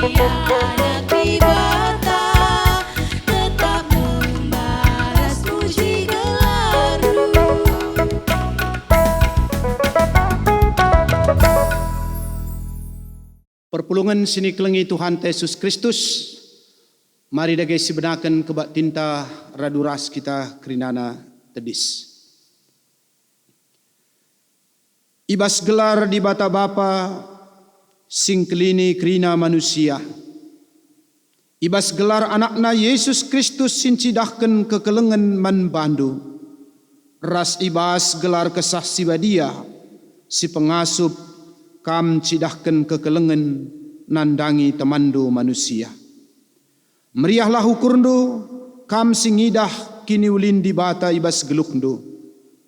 anak dibata, tetap membalas puji gelar-Mu. Perpulungan sini kelengi Tuhan Yesus Kristus, mari dagai sebenakan kebak tinta raduras kita kerinana tedis. Ibas gelar di bata Bapa, sing kelini kerina manusia. Ibas gelar anakna Yesus Kristus sing cidahkan kekelengan man bandu. Ras ibas gelar kesah si badia, si pengasup kam cidahkan kekelengan nandangi temandu manusia. Meriahlah ukurndo, kam singidah kini ulin di bata ibas gelukndo.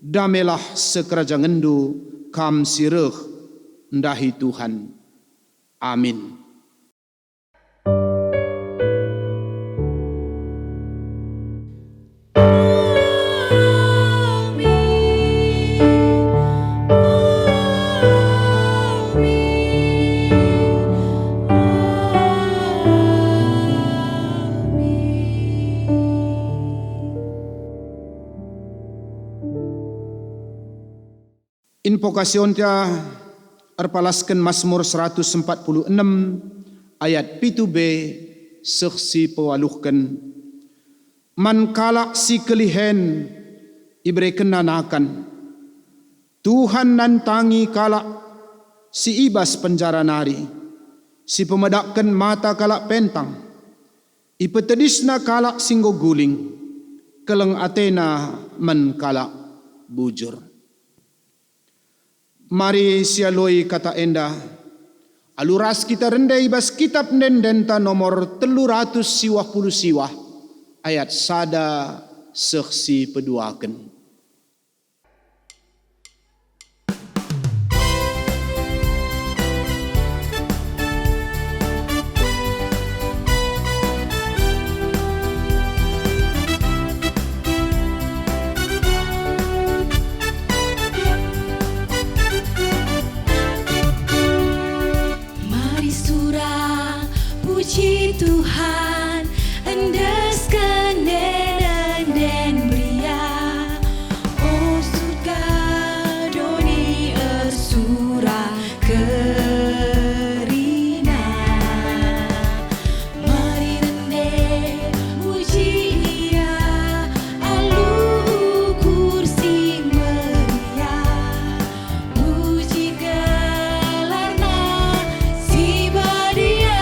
Damelah sekerajangandu, kam sireh ndahi Tuhan. Amin. Invokasion tia arpalaskan Mazmur 146 ayat 7b seksi pewaluhkan. Man kalak si kelihen ibre kenanakan. Tuhan nantangi kalak si ibas penjara nari. Si pemedakkan mata kalak pentang. Ipetedisna kalak singgo guling. Keleng Athena man kalak bujur. Mari sialoi kata enda, aluras kita rendai bas kitab nendenta nomor 300 siwah puluh siwah, ayat sada seksi peduaken. Puji Tuhan, endeskan den beria. Oh surga doni ersura kerina. Mari rende puji Dia, alu kursi meria. Puji gelarna si badia.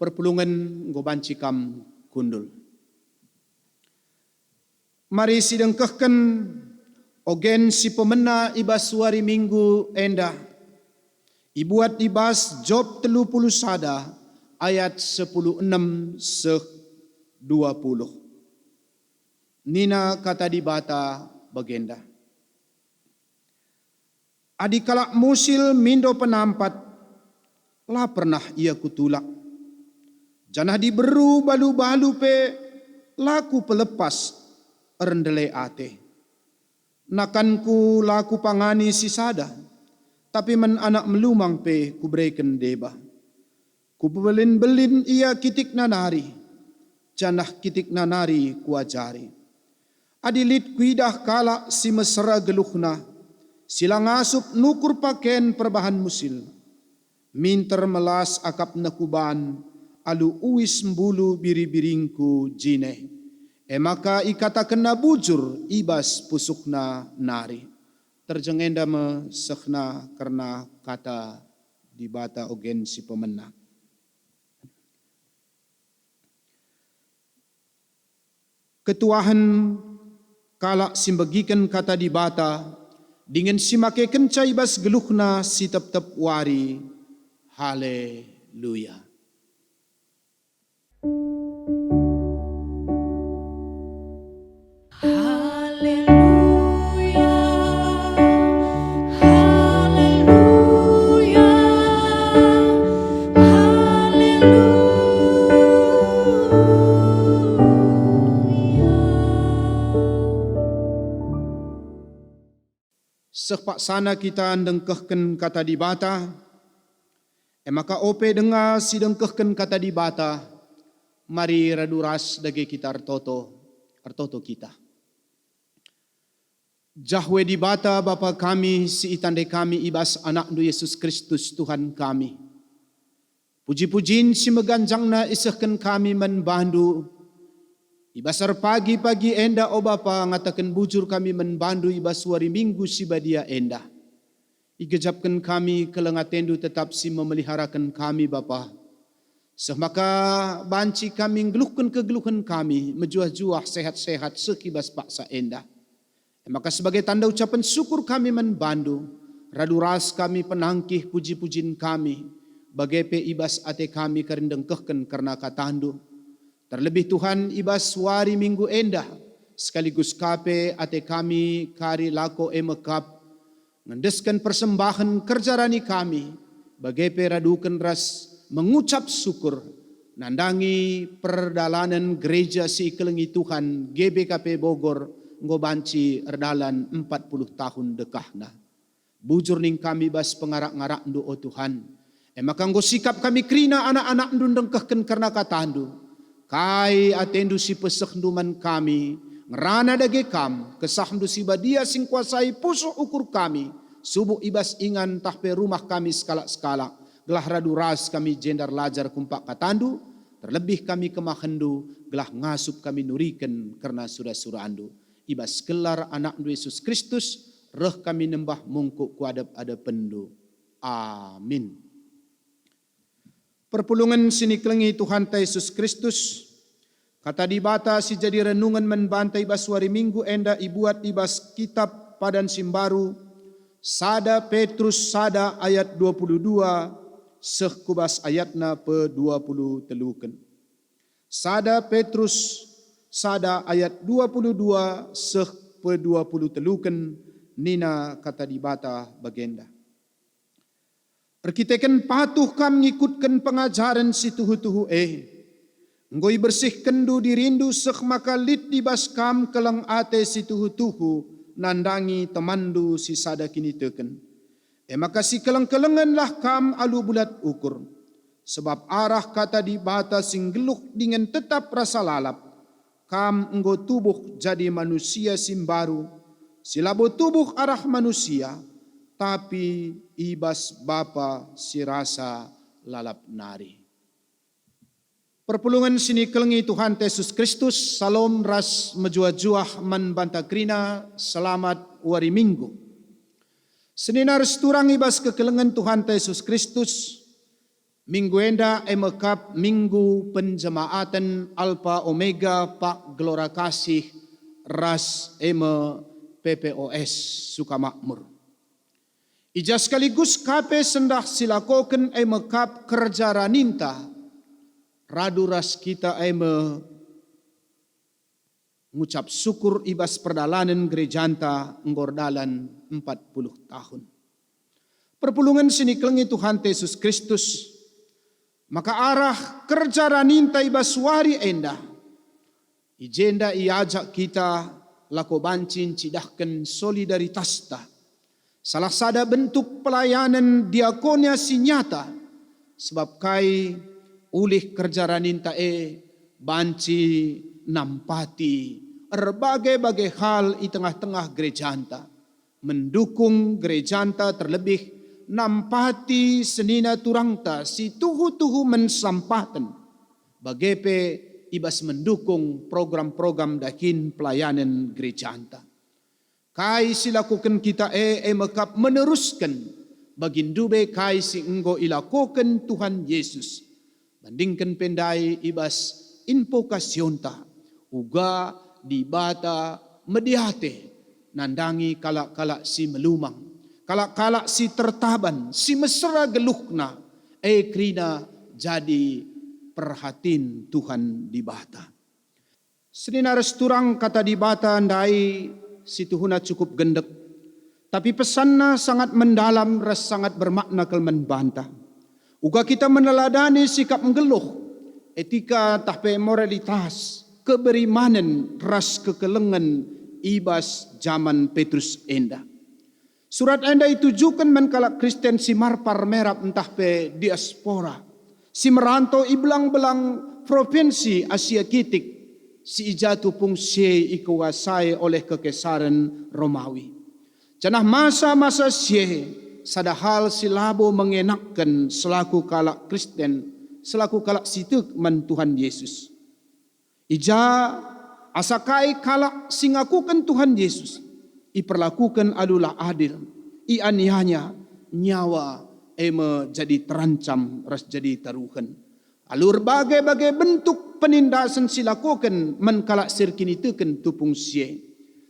perpulungan ngobanci kam kundul. Mari sidengkahkan ogen si pemena ibas wari minggu enda. Ibuat ibas Job 30 sada ayat 16 seh 20. Nina kata di bata bagenda. Adikala musil mindo penampat, lah pernah ia kutulak. Janah diberu balu-balu pe, laku pelepas rendele ate. Nakanku laku pangani si sada, tapi men anak melumang pe kubreiken deba. Kubelin-belin ia kitik nanari, janah kitik nanari kuajari. Adilit kuidah kala si mesra geluhna, silang asup nukur pakaian perbahan musil. Minter melas akap nakuban, alu uis mbulu biri-biringku jine. Maka ikata kena bujur ibas pusukna nari. Terjengenda me sehna karena kata di bata ogen si pemena. Ketuahan kala simbagikan kata di bata dengan simake kenca ibas geluhna si tep-tep wari. Haleluya. Haleluya, haleluya, haleluya. Sepak sana kita dengkehken kata di bata, maka ope dengar si dengkehken kata di bata, mari raduras dage kita artoto kita. Jahwe di bata Bapa kami, si itande kami ibas anak nu Yesus Kristus Tuhan kami. Puji-pujin si meganjangna isahkan kami menbandu. Ibasar pagi-pagi enda o Bapa ngatakan bujur kami menbandu ibas wari minggu si badia enda. Igejapkan kami kelengatendu tetap si memeliharakan kami Bapa. Semaka banci kami ngeluhkan kegeluhan kami, mejuah-juah sehat-sehat sekibas paksa enda. Maka sebagai tanda ucapan syukur kami menbandu, raduras kami penangkih puji-pujin kami, bagai pe ibas ate kami kerendengkehken karena katandu. Terlebih Tuhan ibas wari minggu endah, sekaligus kape ate kami kari lako emekap, ngendeskan persembahan kerjarani kami, bagai pe raduken ras mengucap syukur, nandangi perdalanan gereja si kelengi Tuhan GBKP Bogor, ngobanci erdalan 40 tahun dekahna. Bujur ning kami bas pengarak-ngarak ndu o Tuhan. Maka nggo sikap kami krina anak-anak ndu dengkehken karena katandu. Kai atendu si pesek nduman kami, ngerana dage kam, kesah ndu si badia sing kuasai pusuk ukur kami. Subuh ibas ingan tahpe rumah kami skala-skala. Gelah radu ras kami jendar lajar kumpak katandu, terlebih kami kemahendu, gelah ngasup kami nuriken karena surah-surah andu. Ibas kelar anak Yesus Kristus, reh kami nembah mungkuk kuadap-adap pendu. Amin. Perpulungan sini kelengi Tuhan Yesus Kristus, kata di bata si jadi renungan menbantai ibas wari minggu enda ibuat ibas kitab padan simbaru, sada Petrus sada ayat 22, seh kubas ayatna pe 20 teluken. Sada Petrus sada ayat 22 seh pe 20 teluken nina kata di bata bagenda. Erkiteken patuh kam ngikutkan pengajaran si tuhu-tuhu Ngoi bersih kendu dirindu seh maka lit dibas kam kelang ate si tuhu-tuhu nandangi temandu si sada kini teken. Maka si keleng-kelenganlah kam alu bulat ukur. Sebab arah kata di bata sing geluh dengan tetap rasa lalap. Kam enggo tubuh jadi manusia simbaru, silabo tubuh arah manusia, tapi ibas bapa si rasa lalap nari. Perpulungan sini kelengi Tuhan Yesus Kristus, salam ras mejuah-juah man bantakrina, selamat wari minggu. Seninar seturang ibas kekelengan Tuhan Yesus Kristus, Minggu enda emekap minggu penjemaatan Alpha Omega Pak Gelora Kasih Ras eme PPOS Sukamakmur. Ija sekaligus kape sendah silakoken emekap kerja raninta radu ras kita eme ngucap syukur ibas perdalanan gerejanta ngordalan 40 tahun. Perpulungan sini kelengi Tuhan Yesus Kristus, maka arah kerja raninta ibas wari endah, ijenda iajak kita lako bancin cidahkan solidaritas ta. Salah sada bentuk pelayanan diakonia sinyata, sebab kai ulih kerja raninta banci nampati berbagai-bagai hal di tengah-tengah gerejanta, mendukung gerejanta terlebih nampati senina turangta si tuhu-tuhu mensampatan bagepe ibas mendukung program-program dakin pelayanan gerejanta. Kai silakukan kita mekap meneruskan bagindube kai si enggo ilakukan Tuhan Yesus, bandingkan pendai ibas invokasionta uga di bata mediate nandangi kalak-kalak si melumang, kalak-kalak si tertaban, si mesra geluhna krina jadi perhatin Tuhan di bata. Senina resturang kata di bata ndai si Tuhuna cukup gendek, tapi pesanna sangat mendalam, ras sangat bermakna kelmen bantah. Uga kita meneladani sikap menggeluh, etika tahpe moralitas, keberimanan, ras kekelengan ibas zaman Petrus enda. Surat enda ditujukan menkalak Kristen si marpar merap entah pe diaspora, si merantau iblang-belang provinsi Asia Kitik, si ijatu pungsi ikuasai oleh kekesaran Romawi. Janah masa-masa sie sadahal silabo mengenakkan selaku kalak Kristen, selaku kalak situk man Tuhan Yesus. Ija asakai kalak singakukan Tuhan Yesus, iperlakukan adulah adil, ianianya nyawa jadi terancam, ras jadi taruhan. Alur bagai-bagai bentuk penindasan silakukan menkalak sirkini teken tupung sie.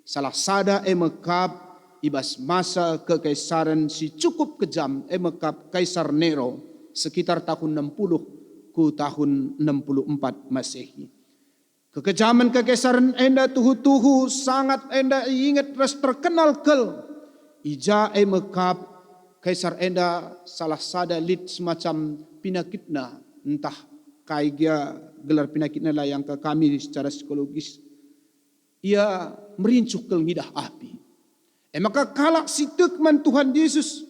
Salah sada emekap ibas masa kekaisaran si cukup kejam emekap Kaisar Nero sekitar tahun 60 ku tahun 64 Masehi. Kekejaman kekaisaran enda tuhu-tuhu sangat enda ingat ras terkenal kel. Ija emekap Kaisar enda salah sada lid semacam pinakitna, entah kaigia gelar pinakitna lah yang ke kami secara psikologis. Ia merincuk kel ngidah api. Maka kalak sitek man Tuhan Yesus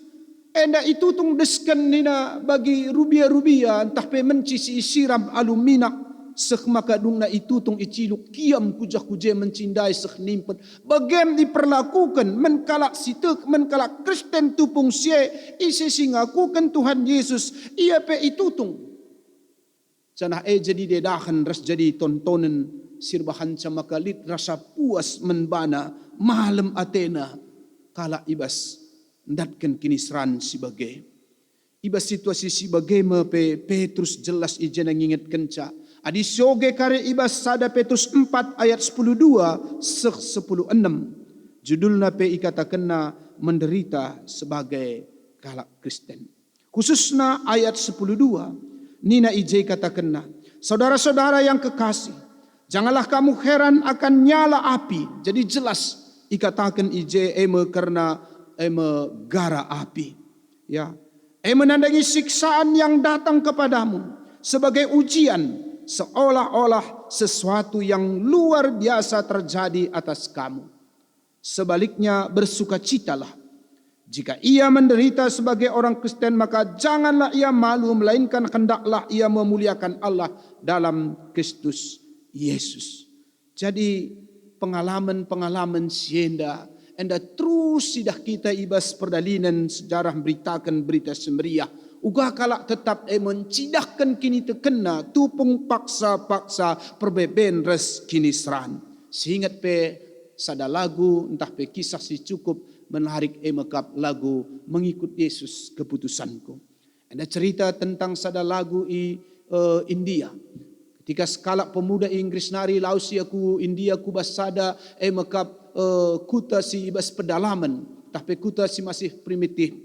enda itu tung deskan nina bagi rubia-rubia entah pe menci si siram alumina sek maka dungna itu tung iciluk kiam kujah-kuje mencindai sek nimpet bagem diperlakukan menkalak sitek menkalak Kristen tupung sie isi singakukan Tuhan Yesus ia pe itu tung canah jadi dedahan ras jadi tontonan sirbahan camakalit rasa puas menbana malam Athena kala ibas ndatkan kinisran sebagai ibas situasi sebagai mepe Petrus jelas ijen nginget kenca adi soge kare ibas sada Petrus 4 ayat 10:2 10:6 judulna pe ikatakenna menderita sebagai kalak Kristen khususna ayat 10:2 nina ije katakenna saudara-saudara yang kekasih janganlah kamu heran akan nyala api jadi jelas ikatakan ije karena gara api ya menandangi siksaan yang datang kepadamu sebagai ujian seolah-olah sesuatu yang luar biasa terjadi atas kamu. Sebaliknya bersukacitalah jika ia menderita sebagai orang Kristen, maka janganlah ia malu, melainkan hendaklah ia memuliakan Allah dalam Kristus Yesus. Jadi pengalaman-pengalaman sienda enda terus sidah kita ibas perdalinan sejarah beritakan berita semeriah uga kalak tetap mencidahkan kini tekena tupung paksa-paksa perbeben res kini seran seingat pe sada lagu entah pe kisah si cukup menarik emekap lagu mengikut Yesus keputusanku Ada cerita tentang sada lagu India. Ketika sekala pemuda Inggris nari lausi aku India ku basada makap kuta si ibas pedalaman. Tapi kuta si masih primitif.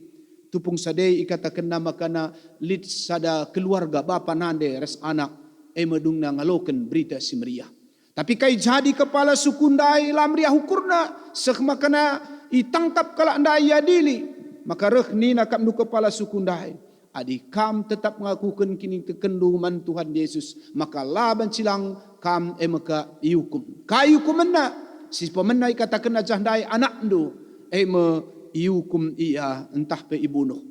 Tupung sadai ikatakan nama kana lid sada keluarga bapa nande res anak medungna ngaloken berita si meriah. Tapi kai jadi kepala suku ndai lamriah hukurna sek makana itangkap kala ndai adili maka reh ni nakap nu kepala suku ndai adi kam tetap ngakukan kini kekenduman Tuhan Yesus maka laban silang kam maka iukum kai hukumenna si pemenna ikatakan ajah ndai anak ndu me iukum ia entah pe ibunuh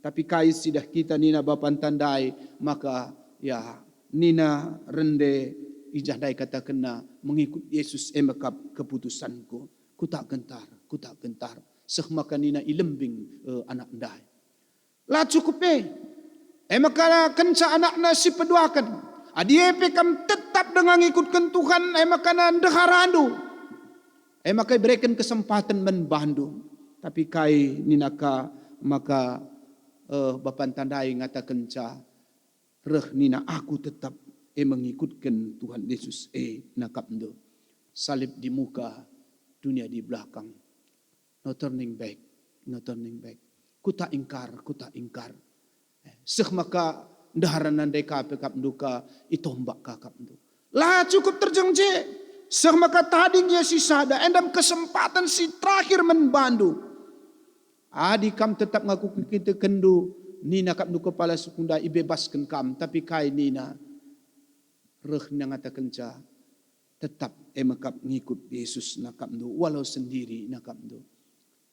tapi kai sidah kita nina bapan tandai maka ya nina rende ijah dai kata kena mengikut Yesus emakap keputusanku ku tak gentar seh maka nina ilembing anak ndai la cukup emakana kenca anakna si peduakan adie pe kam tetap dengan ikutkan Tuhan emakana ndeharandu emakai berikan kesempatan membantu tapi kai ninaka maka bapan tandai ngatakan ca reh nina aku tetap mengikutkan Tuhan Yesus nakap ndo salib di muka dunia di belakang no turning back ku tak ingkar seh maka ndaharan nandai ka kap nduka itombak ka kap ndo lah cukup terjengje seh maka tading ya si sada endam kesempatan si terakhir membantu adi kam tetap ngaku kita kendu nina kap ndu kepala sukunda ibebaskan kam tapi kai nina reh ngatakan ca tetap emakap ngikut Yesus nakap ndo walau sendiri nakap ndo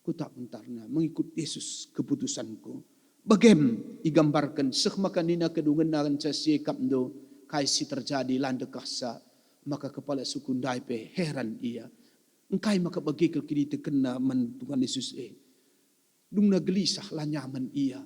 ku tak bentarna mengikut Yesus keputusanku bagem igambarkan seh maka nina kedungan ca sikap ndo kai si terjadi landekah sa maka kepala suku ndai pe heran ia engkai maka bagi ke kini terkena men Tuhan Yesus dungna gelisah lah nyaman ia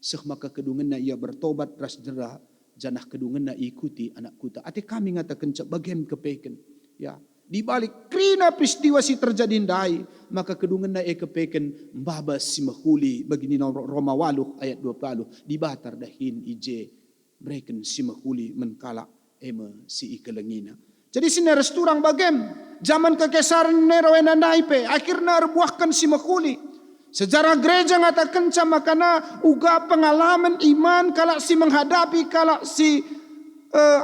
seh maka kedungan ia bertobat ras dera janah kedungan ikuti anak kuta ate kami ngatakan cak bagem kepeken ya di balik krina peristiwa si terjadi ndai maka kedungan kepeken mbaba si mahuli begini Roma 8 ayat 20 di batar dahin ije breken si mahuli menkala si ikelengina jadi sini resturang bagem zaman kekesaran Nero enandai pe akhirnya rebuahkan si mahuli sejarah gereja ngatakan sama karena uga pengalaman iman kalau si menghadapi kalau si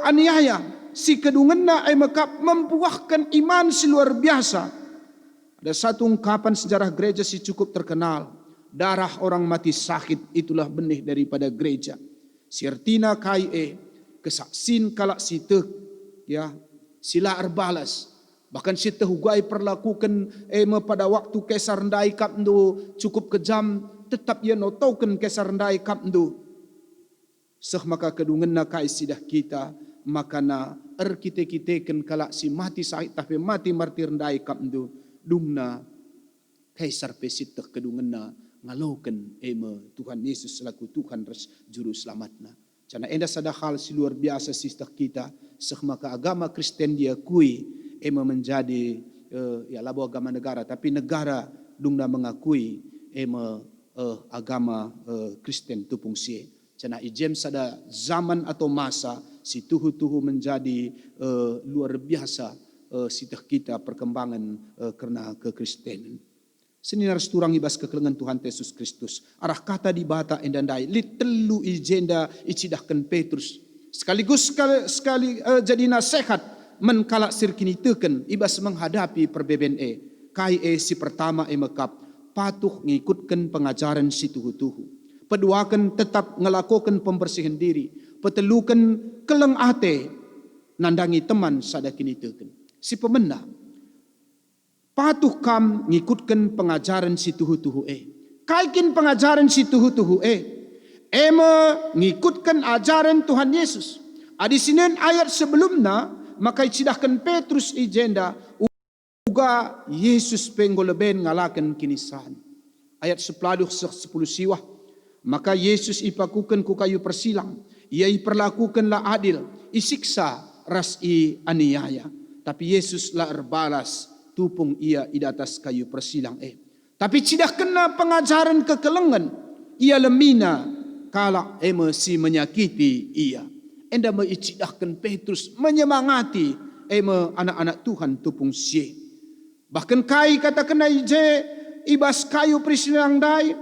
aniaya si kedunganna makap membuahkan iman si luar biasa. Ada satu ungkapan sejarah gereja si cukup terkenal. Darah orang mati sakit itulah benih daripada gereja. Si artina kai kesaksin kalau si teh ya sila erbalas. Bahkan si tehugai perlakukan pada waktu kesar ndai kap ndu cukup kejam tetap ia notokan kesar ndai kap ndu. Seh maka kedungan na kai sidah kita makana kita kalak si mati sakit tapi mati martir ndai kap ndu dumna kaisar pesiteh kedungan na ngaloken Tuhan Yesus selaku Tuhan res juru selamatna. Cana enda sada hal si luar biasa sistah kita seh maka agama Kristen dia kui menjadi ya labo agama negara tapi negara dungna mengakui agama Kristen tupung sie cana ijem sada zaman atau masa si tuhu menjadi luar biasa sitah kita perkembangan karena kekristenan seninar turang ibas kekelengan Tuhan Yesus Kristus arah kata di bata endandai litelu ijenda icidahkan Petrus sekaligus sekali jadi nasihat menkalak sirkini teken ibas menghadapi perbeben kai si pertama mekap patuh ngikutkan pengajaran si tuhu-tuhu peduakan tetap ngelakukan pembersihan diri petelukan keleng ate nandangi teman sadakini teken si pemena patuh kam ngikutkan pengajaran si tuhu-tuhu kaikin pengajaran si tuhu-tuhu ngikutkan ajaran Tuhan Yesus adi sinen ayat sebelumnya maka icidahkan Petrus ijenda uga Yesus penggoleben ngalakan kinisan ayat 10 siwah maka Yesus ipakukan ku kayu persilang ia iperlakukanlah adil isiksa ras i aniaya tapi Yesus lah erbalas tupung ia di atas kayu persilang tapi cidah kena pengajaran kekelengan ia lemina kalak si menyakiti ia. Enda meicidahkan Petrus menyemangati anak-anak Tuhan tupung sie. Bahkan kai kata kenai je ibas kayu prisinang dai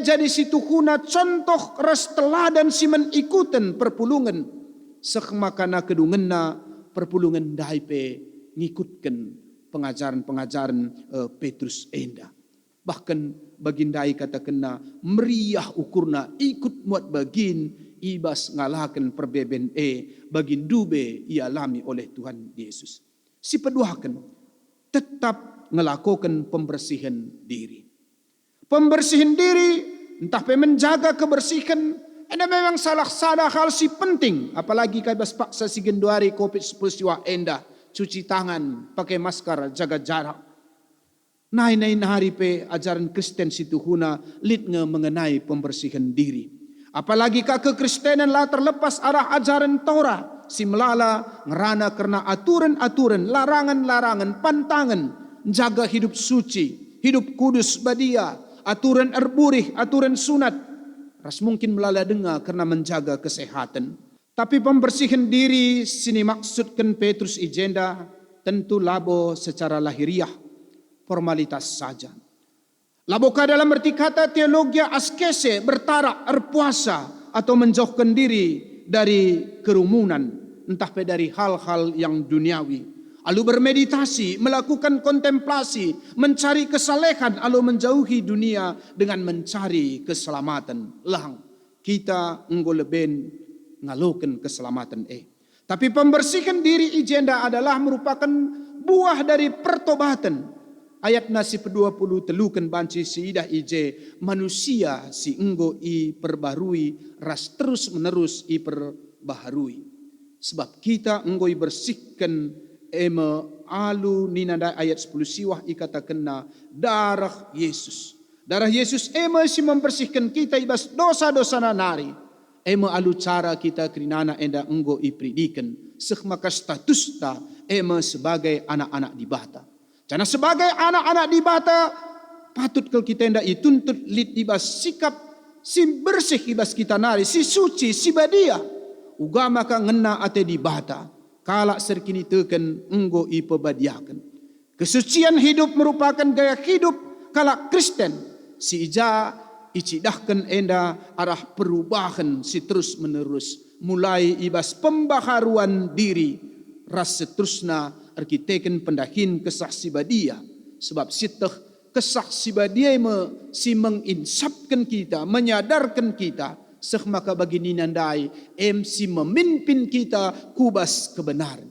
jadi situ huna contoh ras teladan si menikutan perpulungan sekmakana kedungenna perpulungan dai pe ngikutkan pengajaran-pengajaran Petrus enda. Bahkan bagindai kata kena meriah ukurna ikut muat bagin ibas ngalakan perbeben bagin dube ialami oleh Tuhan Yesus. Si peduakan tetap ngelakukan pembersihan diri. Pembersihan diri entah pe menjaga kebersihan enda memang salah hal si penting, apalagi kaibas paksa si genduari COVID-19 enda cuci tangan, pakai masker, jaga jarak. Nai hari pe ajaran Kristen situ huna litnge mengenai pembersihan diri. Apalagi kekristenan lah terlepas arah ajaran Torah. Si melala ngerana karena aturan-aturan, larangan-larangan, pantangan. Jaga hidup suci, hidup kudus badia, aturan erburih, aturan sunat. Ras mungkin melala dengar karena menjaga kesehatan. Tapi pembersihan diri sini maksudkan Petrus ijenda tentu labo secara lahiriah, formalitas saja. Laboka dalam arti kata teologia askese bertarak, berpuasa atau menjauhkan diri dari kerumunan, entah dari hal-hal yang duniawi. Lalu bermeditasi, melakukan kontemplasi, mencari kesalehan, lalu menjauhi dunia dengan mencari keselamatan. Lang kita enggoleben ngaloken keselamatan Tapi pembersihan diri ijenda adalah merupakan buah dari pertobatan. Ayat nasi 20 telukan banci siidah ije manusia si enggo i perbarui ras terus menerus i perbaharui. Sebab kita enggo i bersihkan alu ninanda ayat 10 siwah i kata kena darah Yesus. Darah Yesus si membersihkan kita ibas dosa-dosa nanari. Alu cara kita kerinana enda enggo i pridikan. Sekmaka statusta sebagai anak-anak dibata. Karena sebagai anak-anak dibata patut kalau kita hendak dituntut lid ibas sikap si bersih ibas kita nari si suci si badia uga maka ngena ate dibata kalak serkini teken enggo ipebadiakan. Kesucian hidup merupakan gaya hidup kalak Kristen si ija icidahkan enda arah perubahan si terus menerus mulai ibas pembaharuan diri ras seterusna arkiteken pendahin kesaksi badia sebab siteh kesaksi badia si menginsapkan kita menyadarkan kita sekmaka bagi ninandai si memimpin kita kubas kebenaran.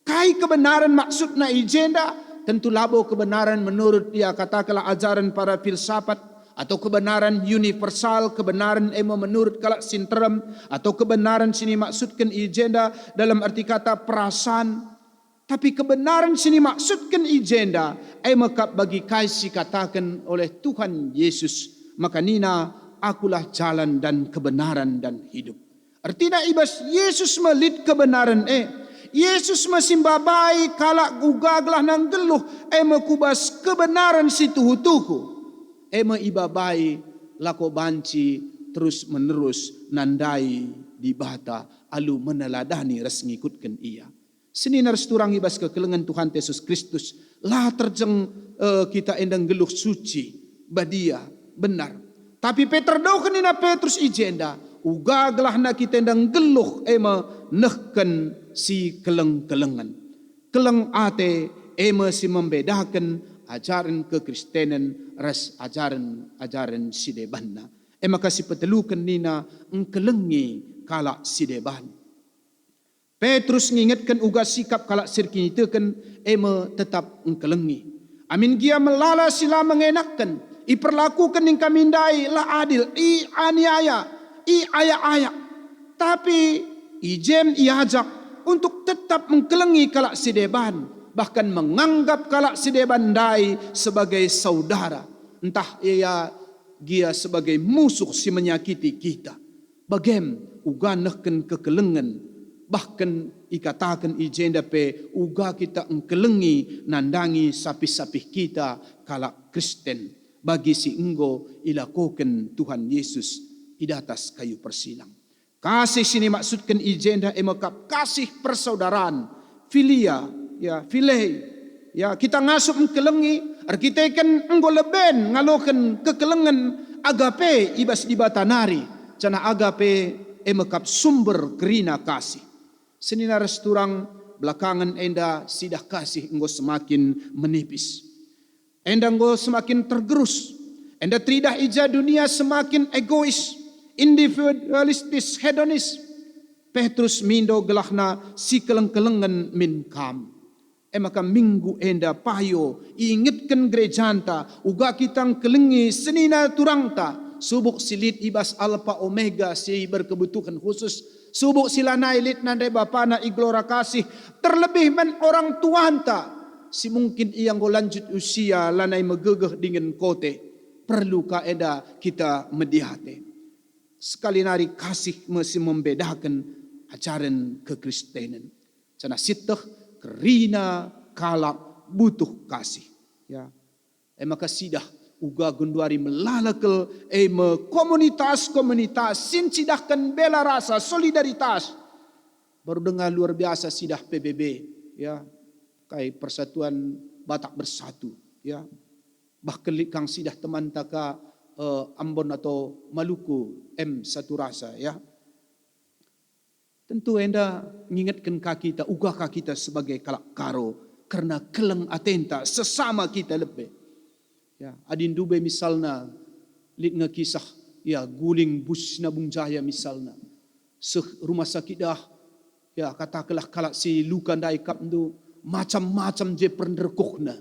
Kai kebenaran maksudna ijenda tentu labo kebenaran menurut dia katakanlah ajaran para filsafat atau kebenaran universal, kebenaran menurut kalak sinterem atau kebenaran sini maksudkan ijenda dalam arti kata perasaan. Tapi kebenaran sini maksudkan ijenda maka bagi kaisi katakan oleh Tuhan Yesus maka nina akulah jalan dan kebenaran dan hidup. Artinya ibas Yesus melit kebenaran Yesus masimbabai kalak gugaglah nang geluh kubas kebenaran si tuhu-tuhu ibabai lako banci terus menerus nandai dibata alu meneladani ras ngikutkan ia. Seninar seturang ibas kekelengan Tuhan Yesus Kristus lah terjeng kita endang geluh suci badia benar. Tapi Peter daukan ina Petrus ijenda ugaglah na kita endang geluh nehken si keleng-kelengan. Keleng ate si membedakan ajaran kekristenan ras ajaran sidebanna. Maka si petelukan nina engkelengi kalak sideban. Petrus ngingatkan uga sikap kalak sirkini teken tetap engkelengi. Amin gia melala sila mengenakkan. Iperlakukan yang kami mindai lah adil. I aniaya. I ayak-ayak. Tapi ijem iajak untuk tetap mengkelengi kalak sideban. Bahkan menganggap kalak sideban dai sebagai saudara. Entah gia sebagai musuh si menyakiti kita. Bagem uga nehken kekelengan. Bahkan ikatakan ijenda pe uga kita engkelengi nandangi sapih-sapih kita kalak Kristen bagi si enggo ilakoken Tuhan Yesus di atas kayu persilang. Kasih sini maksudkan ijenda emakap kasih persaudaraan, filia, ya filei, ya kita ngasup kelengi, kita kan enggoleben ngalokan kekelengan agape ibas ibatanari, cana agape emakap sumber kerina kasih. Senina resturang belakangan enda sidah kasih enggo semakin menipis, enda enggo semakin tergerus, enda tridah ija dunia semakin egois, individualistis, hedonis. Petrus mindo gelahna si keleng-kelengan min kam. Maka minggu enda payo ingetkan gerejanta uga kitang kelengi senina turangta subuk silit ibas alfa omega si berkebutuhan khusus, subuk silanai lit nandai bapana iglora kasih, terlebih men orang tuanta si mungkin iang go lanjut usia lanai megegeh dengan kote, perlu kaeda kita medihate. Sekali nari kasih mesti membedakan ajaran kekristenan. Cana siteh kerina kalak butuh kasih. Ya, maka sidah uga gunduari melalakel komunitas sincidahkan bela rasa solidaritas. Baru dengar luar biasa sidah PBB, ya, kai Persatuan Batak Bersatu, ya. Bahkan kang sidah teman taka Ambon atau Maluku satu rasa, ya. Tentu enda mengingatkan kaki kita, uga kaki kita sebagai kalak karo karena keleng atenta sesama kita lebih. Ya, adin dube misalna lit kisah ya guling bus Nabung Jaya misalna. Rumah sakit dah ya katakanlah kalak si luka dai kapndu macam-macam je penderkukna.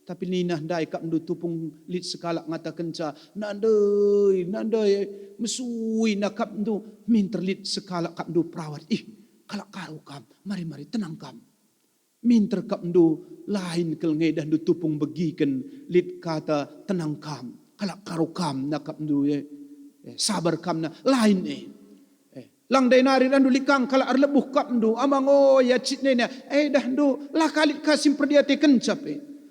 Tapi ninah dai kapndu tupung lit sekalak ngatakan ca nandai mesui nak kapndu minter lit sekalak kapndu perawat kalak karo kam mari tenang kam minter kapndu lain kelngai dah du tupung begikan lit kata tenang kam kalak karo kam nak kapndu sabar kam na lain lang dai nari dan du likang kalak arlebuh kapndu amang ya citne dah du lah kali kasim perdiate kencap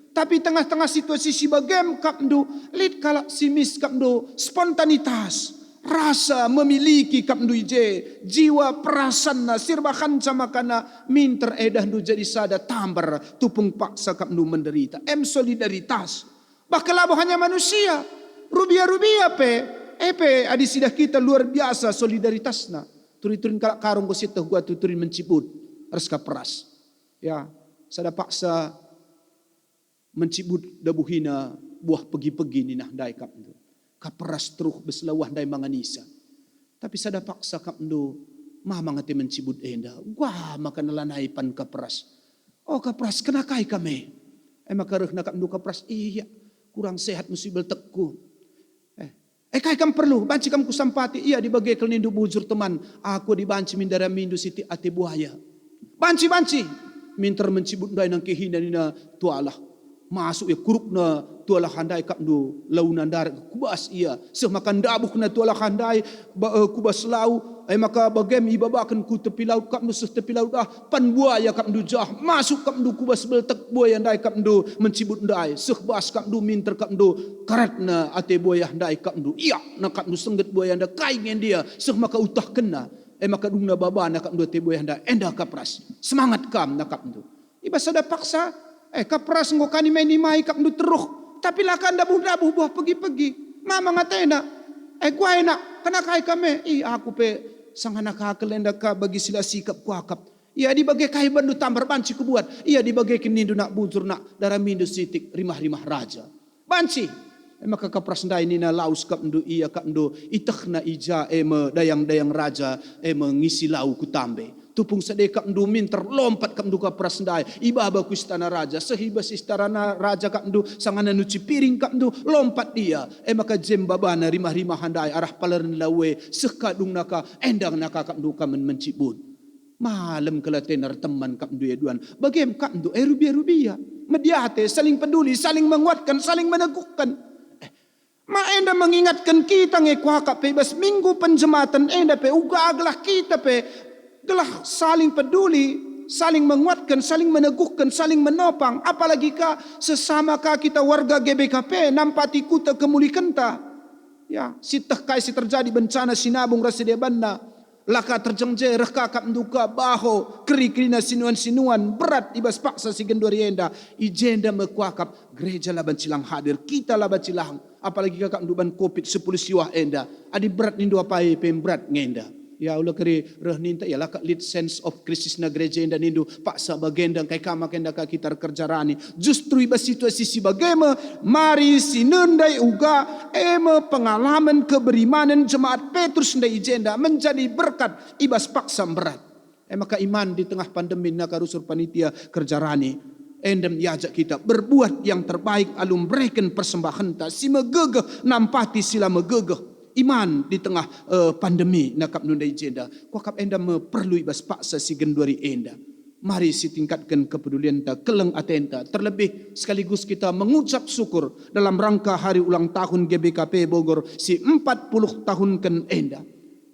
Tapi tengah-tengah situasi si bagem kapndu lit kalak simis kapndu spontanitas rasa memiliki kapndu je jiwa perasanna sirbahan sama kana minter edah ndu jadi sada tambar tupung paksa kapndu menderita solidaritas bakalabo hanya manusia rubia pe adi sidah kita luar biasa solidaritasna turin kalak karung ko sitah gua turin mencibut reska peras ya sada paksa mencibut dabuhina buah pegi-pegi ni nah dai kapndu kaperas truh beselawah dai manganisa tapi sada paksa kapndu mamang ate mencibut enda wah makan lanai pan kaperas kaperas kena kai kami maka reuh nak kapndu kaperas iya kurang sehat musibel tekku kai kam perlu banci kam kusampati iya dibagi kelnindu bujur teman aku dibanci mindara mindu siti ate buaya banci minter mencibut dai nang kehina nina tualah masuk ya kuruk na tualah handai kapndu launan darat kubas ia semakan dabuh na tualah handai kubas lau maka bagem ibabakan ku tepi laut kapndu tepi laut pan buaya kapndu jah masuk kapndu kubas beltek buaya handai kapndu mencibut ndai bas kapndu minter kapndu karatna ate buaya handai kapndu iya na kapndu sengget buaya handai kai ngen dia maka utah kena maka dungna baba na kapndu ate buaya handai enda kapras semangat kam na kapndu iba sada paksa kapras ngokani mai kapndu teruh tapi lakan dabuh buah pergi mama ngatena gua enak kena kai kame aku pe sang anak hakelenda ka bagi sila sikap kuakap iya dibagi kai bandu tambar banci ku buat iya dibagi kenindu nak bujur nak darah mindu sitik rimah raja banci maka kapras ndai nina laus kapndu iya kapndu itakna ija dayang raja mengisi lau ku tambe tupung sedekap ndu minter lompat kapndu kapras ndai ibaba ku istana raja sehibas istana raja kapndu sangana nuci piring kapndu lompat dia maka jembabana rimah handai arah palerin lawe sekadung naka endang naka kapndu kamen mencibut malam kelatenar teman kapndu ya duan bagem kapndu rubia mediate saling peduli saling menguatkan saling meneguhkan enda mengingatkan kita ngekuaka pe bas minggu penjematan enda pe uga aglah kita pe telah saling peduli, saling menguatkan, saling meneguhkan, saling menopang. Apalagi sesama kita warga GBKP nampati kuta kemulikenta. Ya, si tehkai si terjadi bencana sinabung rasa dia banda. Laka terjengje reka kap duka baho keri-kerina sinuan-sinuan berat ibas paksa si gendori enda ijenda mekuakap gereja laban cilang hadir kita laban cilang apalagi kakak duban covid 10 siwah enda adi berat nindu apai pem berat ngenda ya ulah keri reh ninta ya laka lead sense of krisis na gereja enda nindu paksa bagenda kai kama kenda ka kita kerjarani justru ibas situasi si bagema mari sinendai uga ema pengalaman keberimanan jemaat Petrus ndai ijenda menjadi berkat ibas paksa berat. Maka iman di tengah pandemi nak rusur panitia kerjarani endem yajak kita berbuat yang terbaik alum berikan persembahan ta si megegeh nampati sila megegeh iman di tengah pandemi nakap nunda ijenda kuakap enda perlu ibas paksa si gendori enda. Mari si tingkatkan kepedulian ta keleng atenta terlebih sekaligus kita mengucap syukur dalam rangka hari ulang tahun GBKP Bogor si 40 tahun ken enda.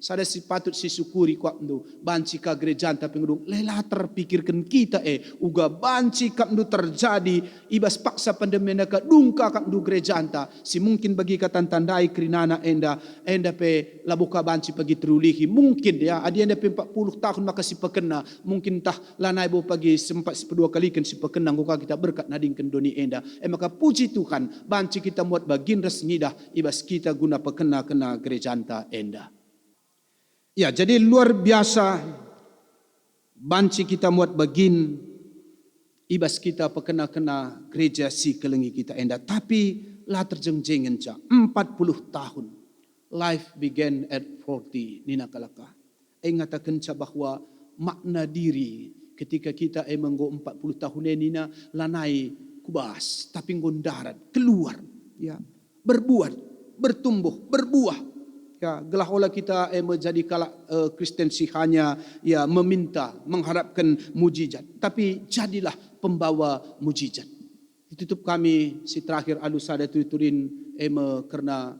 Sada si patut si syukuri kuat ndu banci ka gereja tapi ngudung lela terpikirkan kita uga banci kap ndu terjadi ibas paksa pandemi naka dungka kap ndu gereja anta si mungkin bagi katan tandai krinana enda pe labuka banci pagi terulihi mungkin ya adi enda pe 40 tahun maka si pekena mungkin tah lanai bo pagi sempat sepedua kali kan si pekena nguka kita berkat nadingkan doni enda maka puji Tuhan banci kita muat bagin resngidah ibas kita guna pekena kena gereja anta enda. Ya, jadi luar biasa banci kita muat bagin ibas kita pekena-kena gereja si kelengi kita enda. Tapi lah terjengjengen ca 40 tahun. Life began at 40 nina kalaka. Ingatakan ca bahwa makna diri ketika kita menggo 40 tahun nina lanai kubas tapi nggondarat keluar ya berbuat bertumbuh berbuah. Ya, gelah olah kita menjadi kalak Kristen si hanya ya meminta mengharapkan mujizat tapi jadilah pembawa mujizat. Ditutup kami si terakhir alusada tuturin karena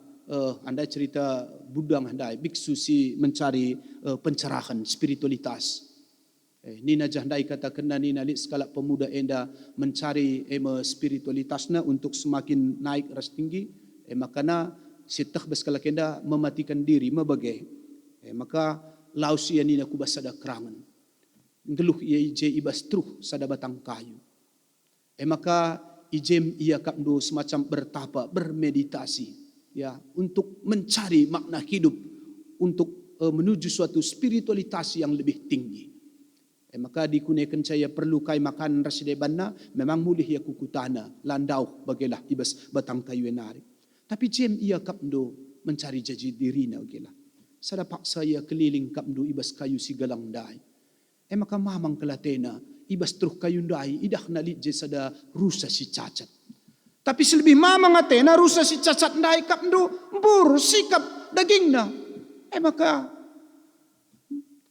anda cerita budang handai biksu si mencari pencerahan spiritualitas. Nina jahdai kata kena nina lit skala pemuda enda mencari spiritualitasnya untuk semakin naik ras tinggi makana sitah beskala kenda mematikan diri mabagai maka laus ia nina kubas sada kerangan geluh ia ije ibas truh sada batang kayu maka ijem ia kapdo semacam bertapa bermeditasi ya untuk mencari makna hidup untuk menuju suatu spiritualitas yang lebih tinggi maka dikunekan saya perlu kai makan rasidebanna memang mulih ya kukutana landau bagailah ibas batang kayu enari. Tapi jem ia kapdo mencari jaji dirina ogela. Sada paksa ia keliling kapdo ibas kayu si galang dai. Maka mamang kelatena ibas truh kayu dai idah nalit je sada rusa si cacat. Tapi selebih mamang atena rusa si cacat dai kapdo bur sikap dagingna. Maka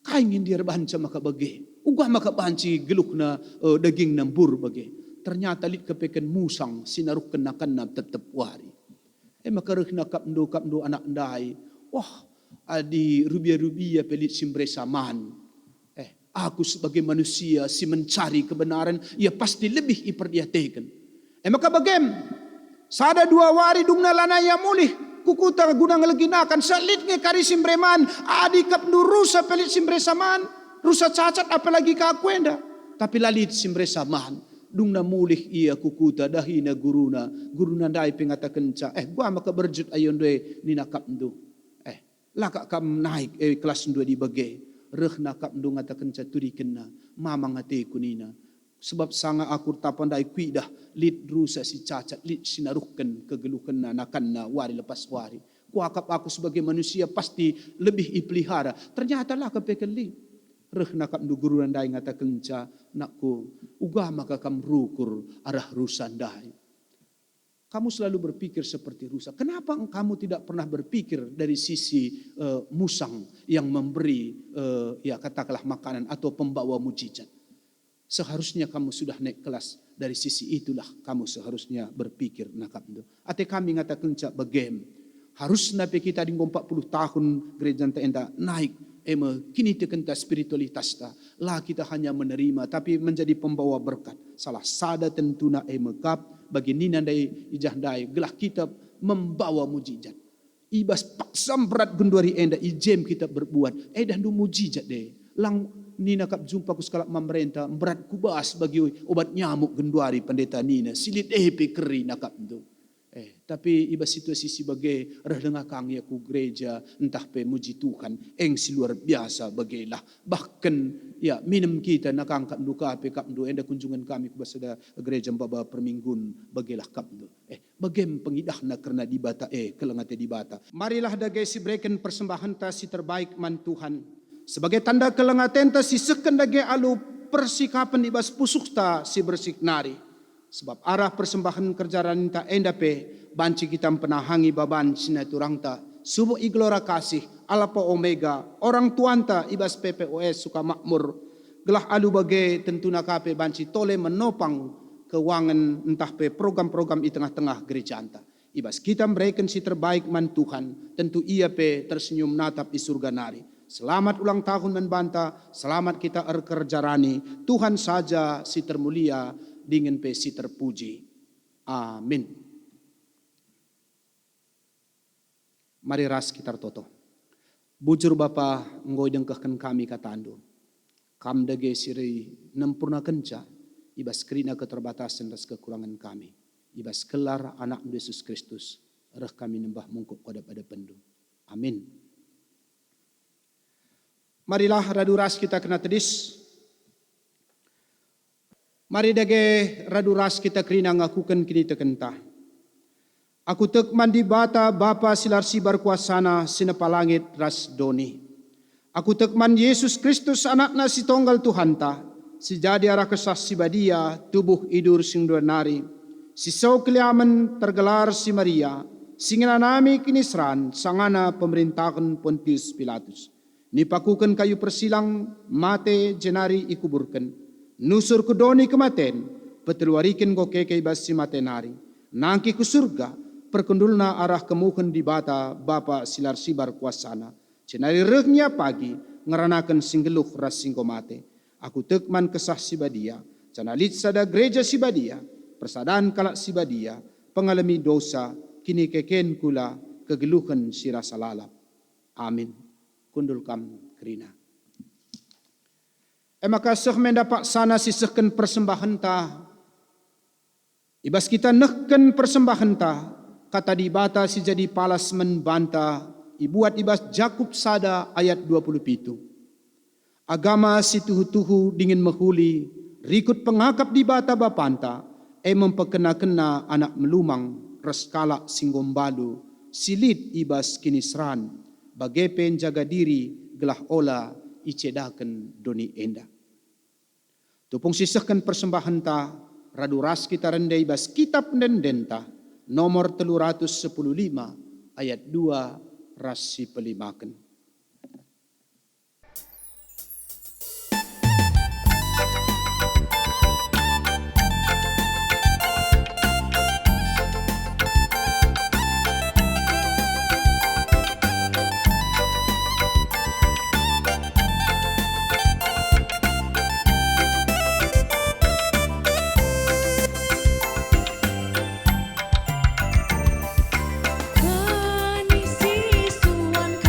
kaingin dia banca maka bage. Ugah maka banci gelukna daging nambur bage. Ternyata lit kepeken musang sinaruk kenakan tetep wari. Maka rehna kapdo anak ndai. Wah, adi rubia-rubia pelit simbre saman. Aku sebagai manusia si mencari kebenaran, ia pasti lebih iperdiatekan. Maka bagem, sada dua wari dungna lana ya mulih. Kukuta guna ngeleginakan salit nge kari simbreman. Adi kapdo rusa pelit simbre saman. Rusa cacat apalagi kakwenda. Tapi lalit simbre saman. Dung na mulih ia kukuta dahina guruna dai pengatakan ca gua maka berjut ayon doe nina kapndo laka kam naik kelas 2 di bage reh na kapndo ngatakan ca turi kena mamang ate kunina sebab sanga akur tapan dai kuidah lit rusa si cacat lit sinaruhkan kegeluhkan nakanna wari lepas wari kuakap aku sebagai manusia pasti lebih ipelihara ternyata lah kepeken lit reh nakap du guru andai ngata kenca nakku ugah maka kam rukur arah rusa andai. Kamu selalu berpikir seperti rusa. Kenapa kamu tidak pernah berpikir dari sisi musang yang memberi ya katakanlah makanan atau pembawa mujizat? Seharusnya kamu sudah naik kelas dari sisi itulah kamu seharusnya berpikir nakap du. Ate kami ngata kenca bagem. Harus nape kita di 40 tahun gereja enta naik kini tekenta spiritualitas ta lah kita hanya menerima tapi menjadi pembawa berkat salah sada tentuna kap bagi nina dai ijah dai gelah kita membawa mujizat Ibas paksam berat gunduari enda ijem kita berbuat. Dah du mujizat deh. Lang Nina kap jumpa ku sekalak pemerintah berat kubas bagi obat nyamuk genduari pendeta Nina silit pe keri nakap tu. Tapi iba situasi sebagai reh dengar kang ya ku gereja entah pe muji Tuhan eng si luar biasa bagilah bahkan ya minum kita nakang kap duka pe kap du enda kunjungan kami ku basada gereja baba perminggun bagilah kap du. Bagem pengidahna karena dibata kelengate dibata. Marilah dagai si breken persembahan ta si terbaik man Tuhan. Sebagai tanda kelengaten ta si sekendage alu persikapan ibas pusuk ta si bersiknari. Sebab arah persembahan kerjaan ta endape banci kita penahangi baban sinaturang ta. Subuh iglora kasih alapa omega orang tuan ta ibas PPOS suka makmur. Gelah alu bagai tentuna kape banci tole menopang keuangan entah pe program-program di tengah-tengah gereja anta. Ibas kita memberikan si terbaik man Tuhan. Tentu ia pe tersenyum natap di surga nari. Selamat ulang tahun membanta, selamat kita erkerjarani. Tuhan saja si termulia, dingin pe si terpuji. Amin. Mari ras kita toto. Bujur Bapa ngoi dengkahkan kami katandu. Kam dage siri nempurna kenca. Ibas kerina keterbatasan dan kekurangan kami. Ibas kelar anak Yesus Kristus. Reh kami nembah mungkuk pada pendu. Amin. Marilah radu ras kita kena tedis. Mari dage radu ras kita kerina ngakukan kini tekentah. Aku tek mandi bata Bapa silar sibar kuasana sinepa langit ras doni. Aku tek man Yesus Kristus anakna si tonggal Tuhan ta. Si jadi arah kesah si badia tubuh idur sing dua nari. Si sau keliaman tergelar si Maria. Singina nami kinisran sangana pemerintahan Pontius Pilatus. Nipakukan kayu persilang mate jenari ikuburkan. Nusur kudoni kematen peteluarikin go keke basi matenari. Nangki ku surga perkendulna arah kemukan di bata Bapa silar sibar kuasana. Jenari rehnya pagi ngeranakan singgeluh ras singko mate. Aku tekman kesah sibadia. Janalit sada gereja sibadia. Persadaan kalak sibadia. Pengalami dosa kini keken kula kegeluhan sirasa lalap. Amin. Kundul kam kerina. Maka seh mendapat sana sisehkan persembahan ta. Ibas kita nehken persembahan ta. Kata di bata si jadi palas membanta. Ibuat ibas Jakub sada ayat 27. Agama si tuhu-tuhu dingin mehuli. Rikut pengakap di bata bapanta. Memperkena-kena anak melumang. Reskalak singgombalu. Silit ibas kinisran. Bagepen jaga diri gelah ola icedaken doni enda. Tupung sisahkan persembahan ta radu ras kita rendai bas kitab dendenta nomor 315 ayat 2 ras si pelimaken. Kanisi suan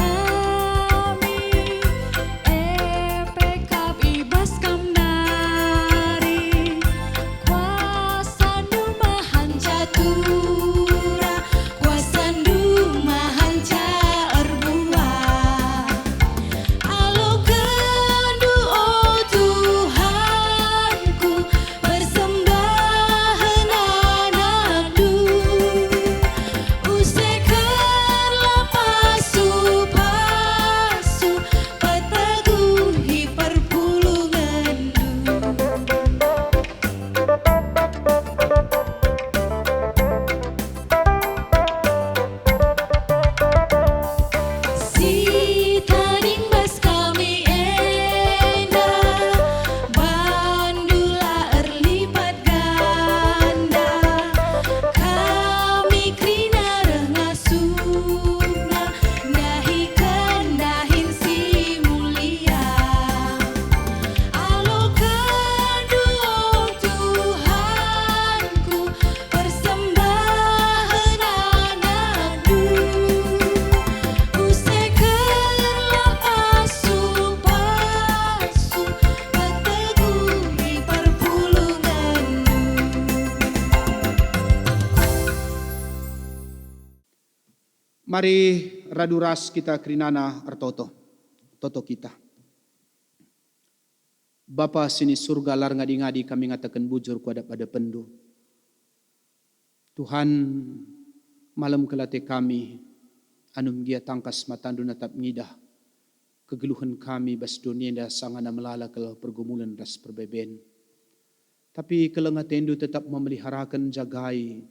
Mari raduras kita kerinana artoto. Toto kita. Bapa sini surga lar ngadi-ngadi kami ngatakan bujur ku hadap ada pendu. Tuhan malam kelate kami anum gia tangkas matandu natap ngidah. Kegeluhan kami bas dunia dah sangana melala ke pergumulan ras perbeben. Tapi kelengat tendu tetap memeliharakan jagai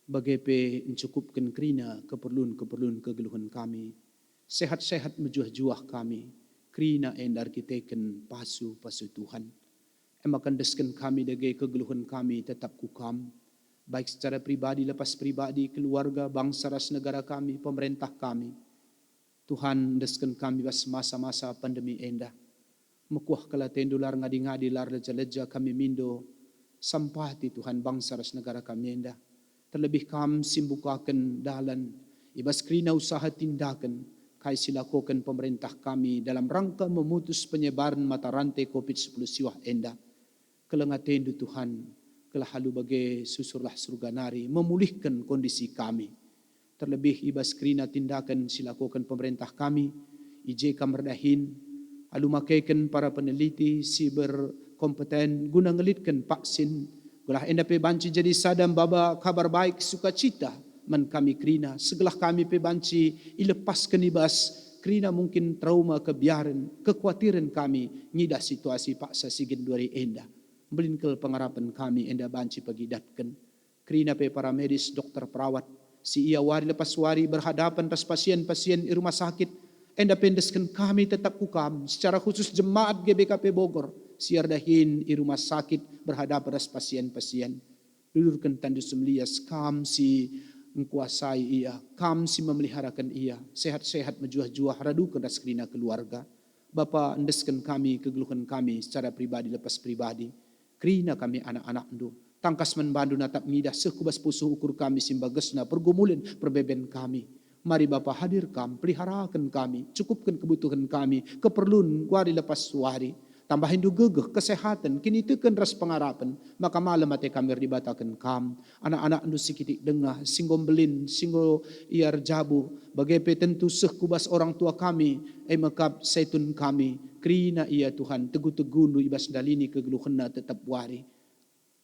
bagepe mencukupkan kerina keperluan kegeluhan kami. Sehat-sehat menjuah-juah kami. Kerina endar kiteken pasu Tuhan. Emakan desken kami dagai kegeluhan kami tetap kukam. Baik secara pribadi lepas pribadi, keluarga, bangsa ras negara kami, pemerintah kami. Tuhan desken kami bas masa-masa pandemi endah. Mekuah kala tendular ngadi-ngadi lar leja-leja kami mindo. Sampati Tuhan bangsa ras negara kami endah. Terlebih kami simbukakan dalan. Ibas kerina usaha tindakan. Kai silakokan pemerintah kami dalam rangka memutus penyebaran mata rantai COVID-19 siwah endah. Kelengat tendu Tuhan. Kelah halu bagai susurlah surga nari. Memulihkan kondisi kami. Terlebih ibas kerina tindakan silakokan pemerintah kami. IJ kamerdahin. Alu makaikan para peneliti si berkompeten guna ngelitkan vaksin. Gelah endah pe banci jadi sadam baba kabar baik sukacita. Man kami kerina, segelah kami pe banci ilepaskan ibas kerina mungkin trauma kebiaran, kekhawatiran kami ngidah situasi paksa sigin duari endah. Melinkel pengarapan kami endah banci pagidatkan. Kerina pe para medis, dokter perawat, si ia wari lepas wari berhadapan ras pasien-pasien di rumah sakit, endah pendeskan kami tetap kukam, secara khusus jemaat GBKP Bogor, siar dahin di rumah sakit berhadapan ras pasien-pasien. Lulurkan tandu semlias kam si mengkuasai ia, kam si memeliharakan ia, sehat-sehat menjuah-juah radu keras kerina keluarga. Bapa endeskan kami kegeluhan kami secara pribadi lepas pribadi. Kerina kami anak-anak ndu, tangkas menbandu natap ngidah sekubas pusuh ukur kami simbagesna pergumulan perbeben kami. Mari Bapa hadir kam, peliharakan kami, cukupkan kebutuhan kami, keperluan wari lepas wari. Tambahin du gegeh kesehatan, kini tekan ras pengarapan, maka malam ate kami dibatakan kam. Anak-anak ndu sikitik dengah, singgo belin, singgo iar jabu, bagepe tentu sekubas orang tua kami, mekap setun kami, kerina ia Tuhan, teguh-teguh nu ibas dalini kegeluhena tetap wari.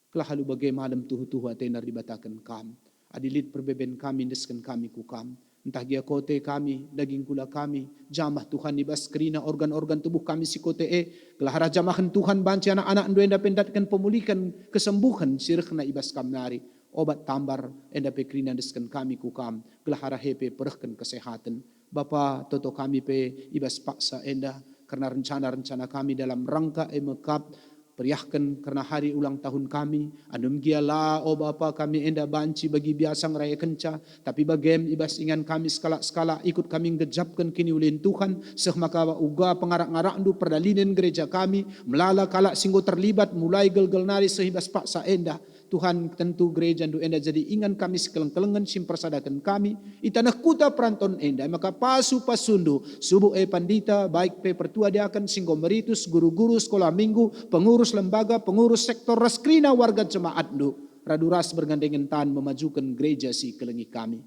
Kelah halu bagai malam tuhu-tuhu ate nar dibatakan kam. Adilit perbeben kami, deskan kami ku kam. Entah dia kote kami, daging kula kami, jamah Tuhan ibas kerina organ-organ tubuh kami si kote kelahara jamahan Tuhan banci anak-anak ndu enda pendatkan pemulihan kesembuhan sirkhna ibas kam nari, obat tambar enda pe kerina deskan kami kukam, kelahara hepe perehkan kesehatan. Bapa toto kami pe ibas paksa enda karena rencana-rencana kami dalam rangka mekap periahkan karena hari ulang tahun kami. Anum giala o Bapa kami enda banci bagi biasa ngeraya kenca. Tapi bagem ibas ingan kami skala-skala ikut kami ngejapkan kini ulin Tuhan. Seh maka uga pengarak-ngarak ndu perdalinen gereja kami. Melala kalak singgo terlibat mulai gel-gel nari sehibas paksa enda. Tuhan tentu gereja ndu enda jadi ingan kami sekeleng-kelengan simpersadakan kami. Itanah kuta peranton enda maka pasu-pasundu subuh pandita baik pe pertua diakan singgo meritus guru-guru sekolah minggu pengurus lembaga pengurus sektor raskrina warga jemaat ndu raduras bergandengan tangan memajukan gereja si kelengi kami.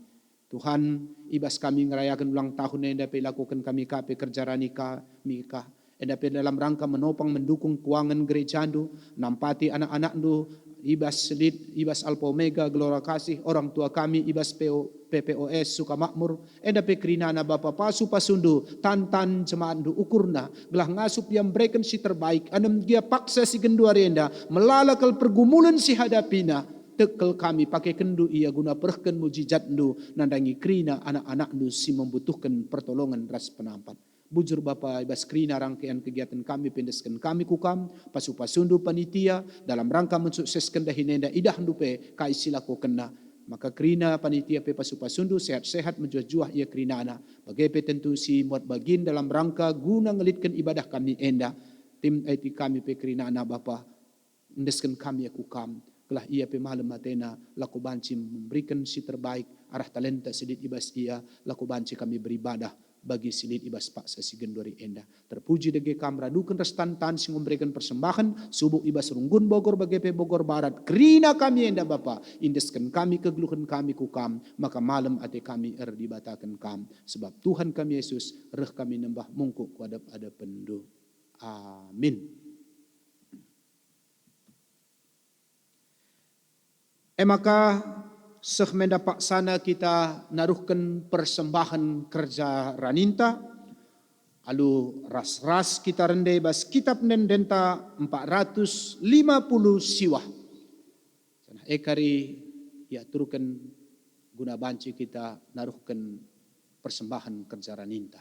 Tuhan ibas kami ngerayakan ulang tahun enda pe lakukan kami kape kerja ranika mika enda pe dalam rangka menopang mendukung keuangan gereja ndu nampati anak-anak ndu ibas Selit, ibas Alpha Omega, Gelora Kasih, orang tua kami, ibas PPOS, Sukamakmur, enda pekrinana Bapa pasu pasundu, tantan jemaat du ukurna, gelah ngasup yang berikan si terbaik, anam dia paksa si gendua renda, melalakal pergumulan si hadapina, tekel kami pakai kendu ia guna perhken mujizat ndu, nandangi krina anak-anak ndu si membutuhkan pertolongan ras penampat. Bujur Bapa ibas kerina rangkaian kegiatan kami pendeskan kami kukam pasu-pasundu panitia dalam rangka mensukseskan dahinenda idah ndupe kai silako kena maka kerina panitia pe pasu-pasundu sehat-sehat menjuah-juah ia kerinana bagai tentu si muat bagin dalam rangka guna ngelitkan ibadah kami enda tim IT kami pe kerinana Bapa mendeskan kami kukam kelah ia pe malam matena laku banci memberikan si terbaik arah talenta sedit ibas ia laku banci kami beribadah bagi silid ibas paksa si gendori enda. Terpuji dege kamra duken restantan sing memberikan persembahan subuh ibas runggun Bogor bagepe Bogor Barat. Kerina kami enda Bapa, indeskan kami kegeluhan kami kukam, maka malam ate kami dibatakan kam. Sebab Tuhan kami Yesus reh kami nembah mungkuk kuadap ada pendu. Amin. Maka sehmenda paksana kita naruhkan persembahan kerja raninta, alu ras-ras kita rendai bas kitab denta 450 siwah. Sana ekari ya turukan guna banci kita naruhkan persembahan kerja raninta.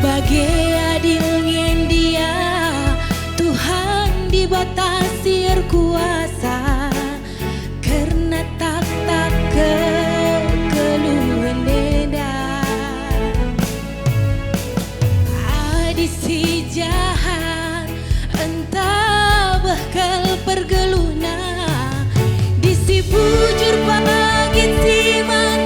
Bagi adil ngendia Tuhan dibatasi kuasa karena tak kekeluhan denda adi si jahat entah bakal pergeluna di si bujur bagi siman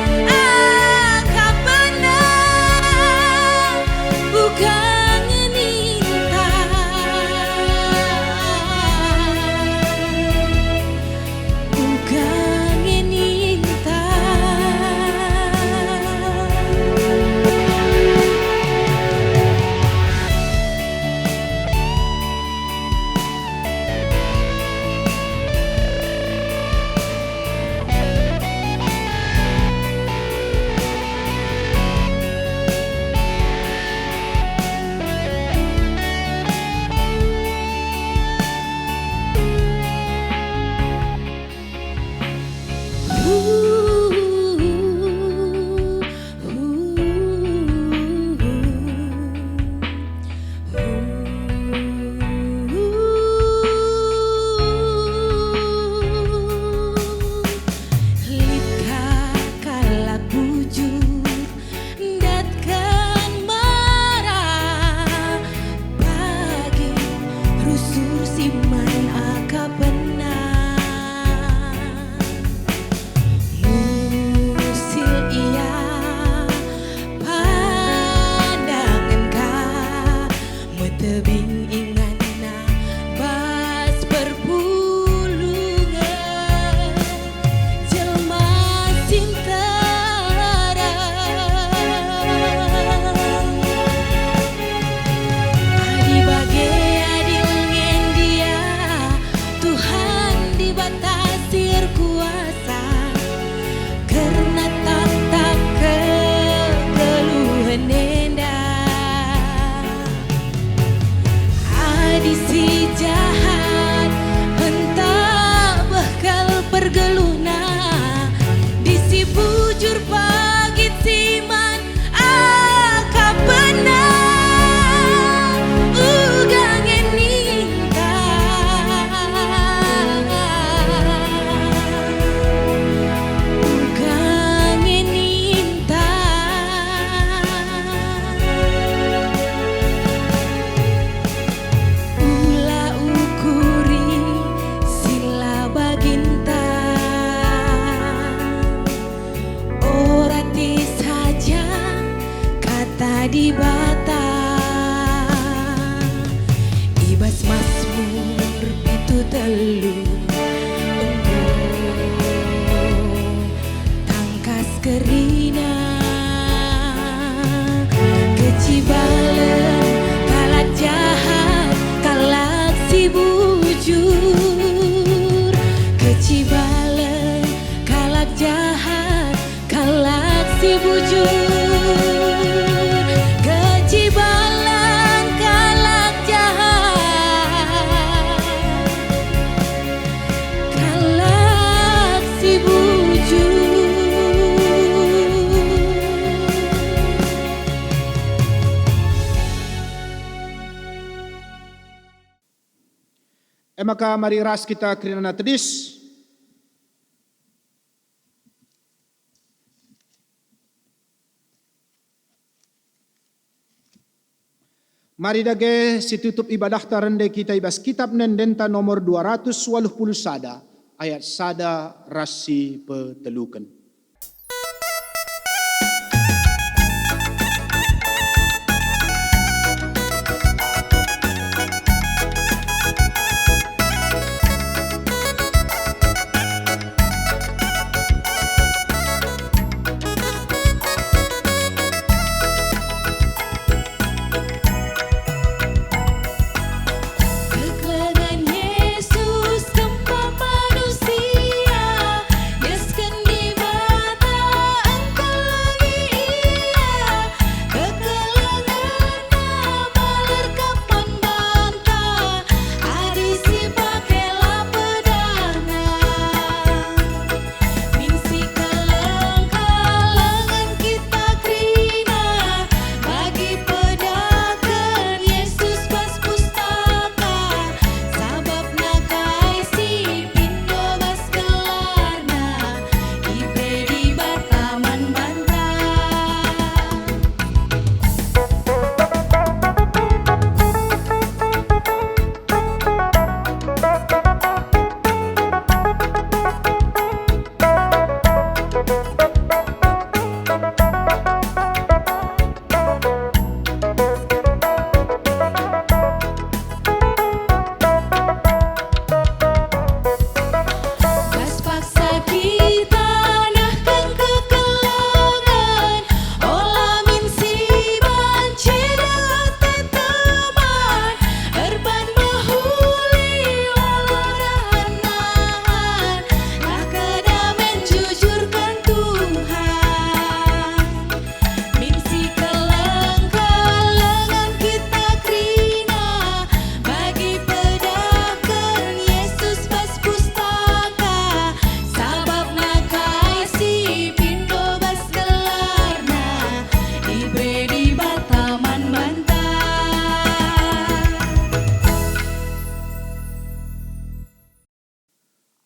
di bata ibas Mazmur itu telu tangkas kerina kecibalen kalak jahat kalak si bujur kecibalen kalak jahat kalak si bujur Maka mari ras kita kerana tedis. Mari dage situtup ibadah tarende kita ibas kitab nendenta nomor 280 sada ayat sada rasi petelukan. Yesus tempat manusia, yes kan di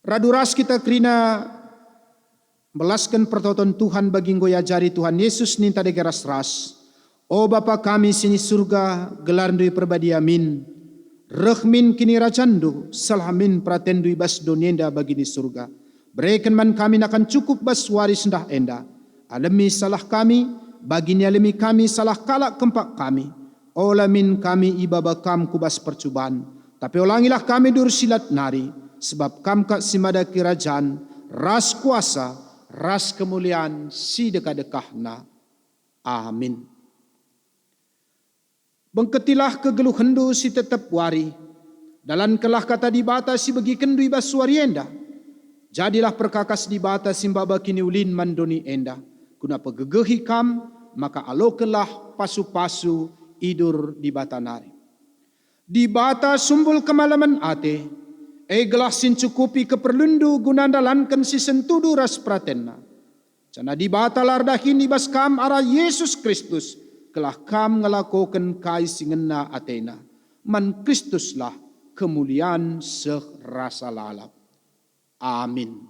Raduras kita kerina belaskan pertolongan Tuhan bagi ngoya jari Tuhan Yesus ninta de geras ras. O Bapa kami sini surga gelarndui perbadi amin. Rehmin kini rajandu salhamin pratendui bas donienda bagi di surga. Berikan man kami akan cukup bas waris ndah enda. Alami salah kami bagi ni alami kami salah kalak kempak kami. Olamin kami ibabakam kubas percubaan. Tapi ulangilah kami dur silat nari. Sebab kam kak simada kerajaan, ras kuasa, ras kemuliaan, si dekah-dekahna. Amin. Bengketilah kegeluh hendu si tetap wari. Dalam kelah kata dibata si bagi kendui bas suarienda. Jadilah perkakas dibata simbaba kini ulin mandoni enda. Guna pegegehi kam, maka alokelah pasu-pasu idur dibata nari. Dibata sumbul kemalaman ate. Gelah sin cukupi keperlundu gunandalankan si sentudu ras pratenna. Cana dibata lardahin ibas kam arah Yesus Kristus. Kelah kam ngelakokan kai singena atena. Man Kristuslah kemuliaan serasa lalap. Amin.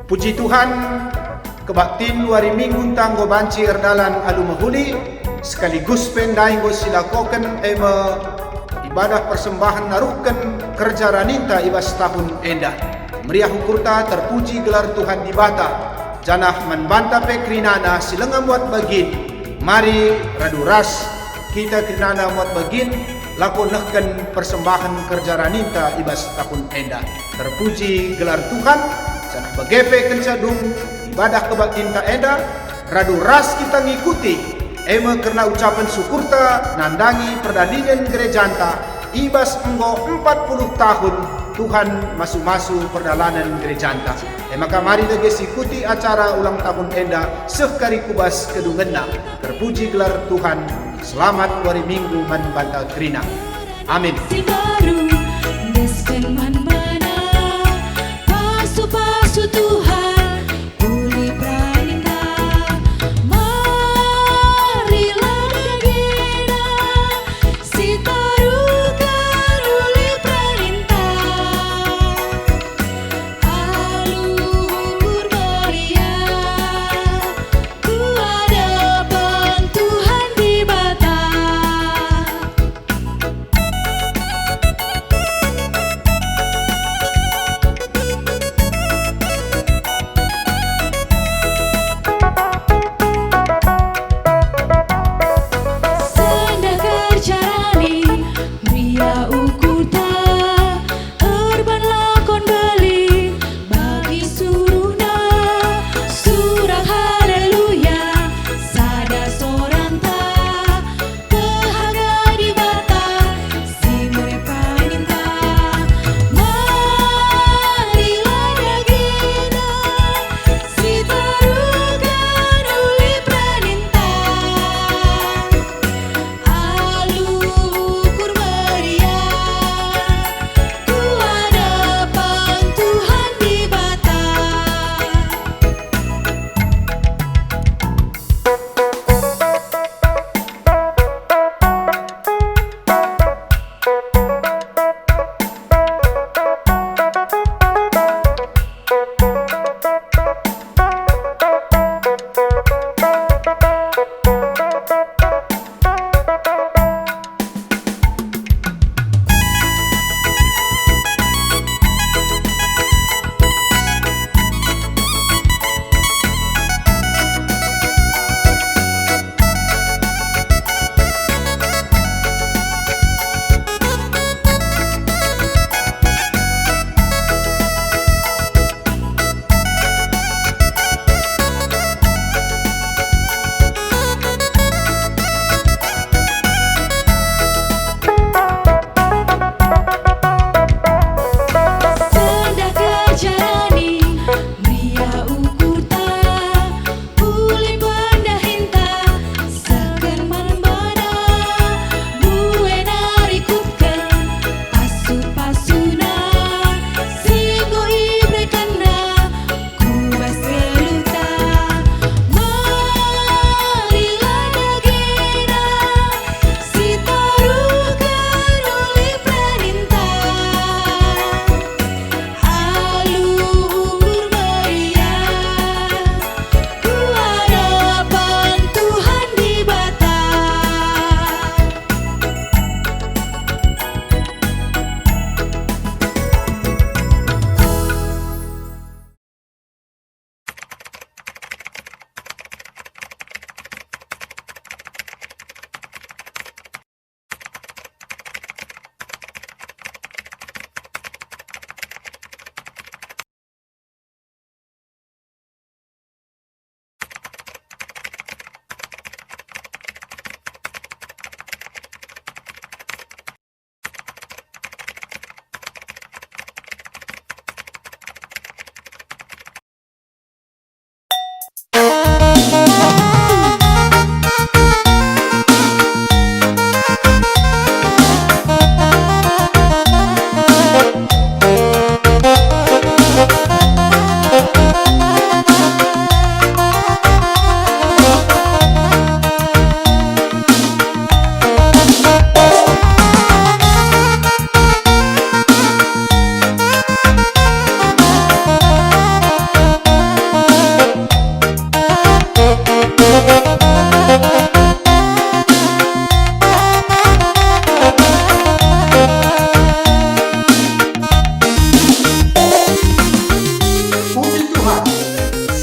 Puji Tuhan, kebaktin wari minggu tanggo banci erdalan alu mahuli, sekaligus pendaing go silakoken ema ibadah persembahan naruhkan kerja raninta ibas tahun endah. Meriah hukurta terpuji gelar Tuhan dibata, janah manbanta pe krinana silengah muat bagin, mari raduras kita krinana muat bagin, lakonahkan persembahan kerja raninta ibas tahun endah. Terpuji gelar Tuhan. Jangan begepe kensadung ibadah kebaktin tak eda, radu ras kita ngikuti, ema karena ucapan syukurta nandangi perdandingan gerejanta, ibas enggo 40 tahun Tuhan masuk-masuk perdalanan gerejanta. Maka mari deges ikuti acara ulang tahun enda sekari kubas kedungenna. Terpuji gelar Tuhan, selamat wari minggu man banta krina. Amin. Tuhan pulih perintah, marilah dagina si taruhkan uli perintah, aluhur meriah, ku hadapan Tuhan di bata.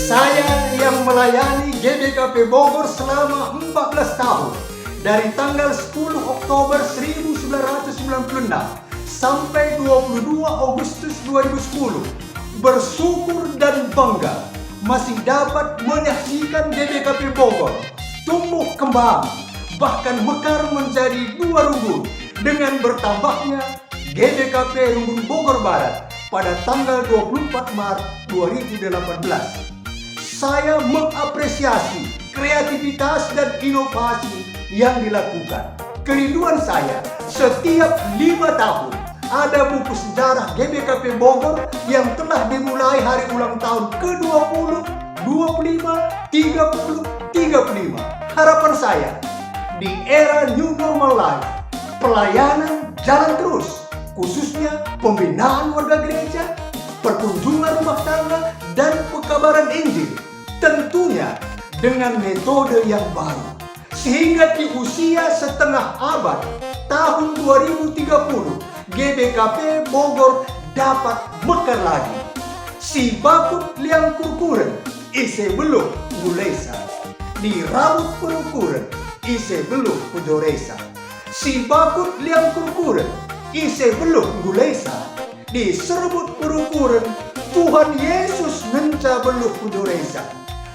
Saya yang melayani GBKP Bogor selama 14 tahun dari tanggal 10 Oktober 1996 sampai 22 Agustus 2010 bersyukur dan bangga masih dapat menyaksikan GBKP Bogor tumbuh kembang bahkan mekar menjadi 2 rumbun dengan bertambahnya GBKP Rumbun Bogor Barat pada tanggal 24 Maret 2018. Saya mengapresiasi kreativitas dan inovasi yang dilakukan. Kerinduan saya setiap 5 tahun ada buku sejarah GBKP Bogor yang telah dimulai hari ulang tahun ke-20, 25, 30, 35. Harapan saya di era new normal life, pelayanan jalan terus, khususnya pembinaan warga gereja, perkunjungan rumah tangga, dan pekabaran Injil, tentunya dengan metode yang baru. Sehingga di usia setengah abad, tahun 2030, GBKP Bogor dapat mekar lagi. Si bakut liang kurkuren, ise belum gulesa. Di rambut perukuren, ise belum pujoresa. Si bakut liang kurkuren, ise belum gulesa. Di serbut perukuren, Tuhan Yesus ngenca belum pujoresa.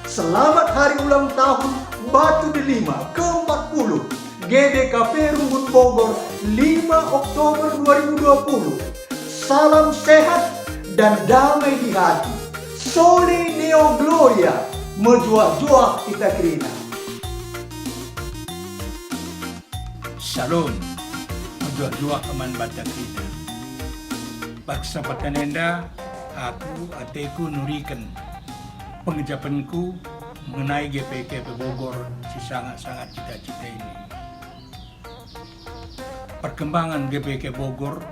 Selamat hari ulang tahun Batu Delima ke-40 GBKP Rumbun Bogor 5 Oktober 2020. Salam sehat dan damai di hati. Soli Deo Gloria, menjuah-juah kita kerina. Shalom, menjuah-juah aman bata kita. Kesempatan anda, aku ateku nurikan pengucapanku mengenai GBKP Bogor si sangat-sangat cita-cita ini. Perkembangan GBKP Bogor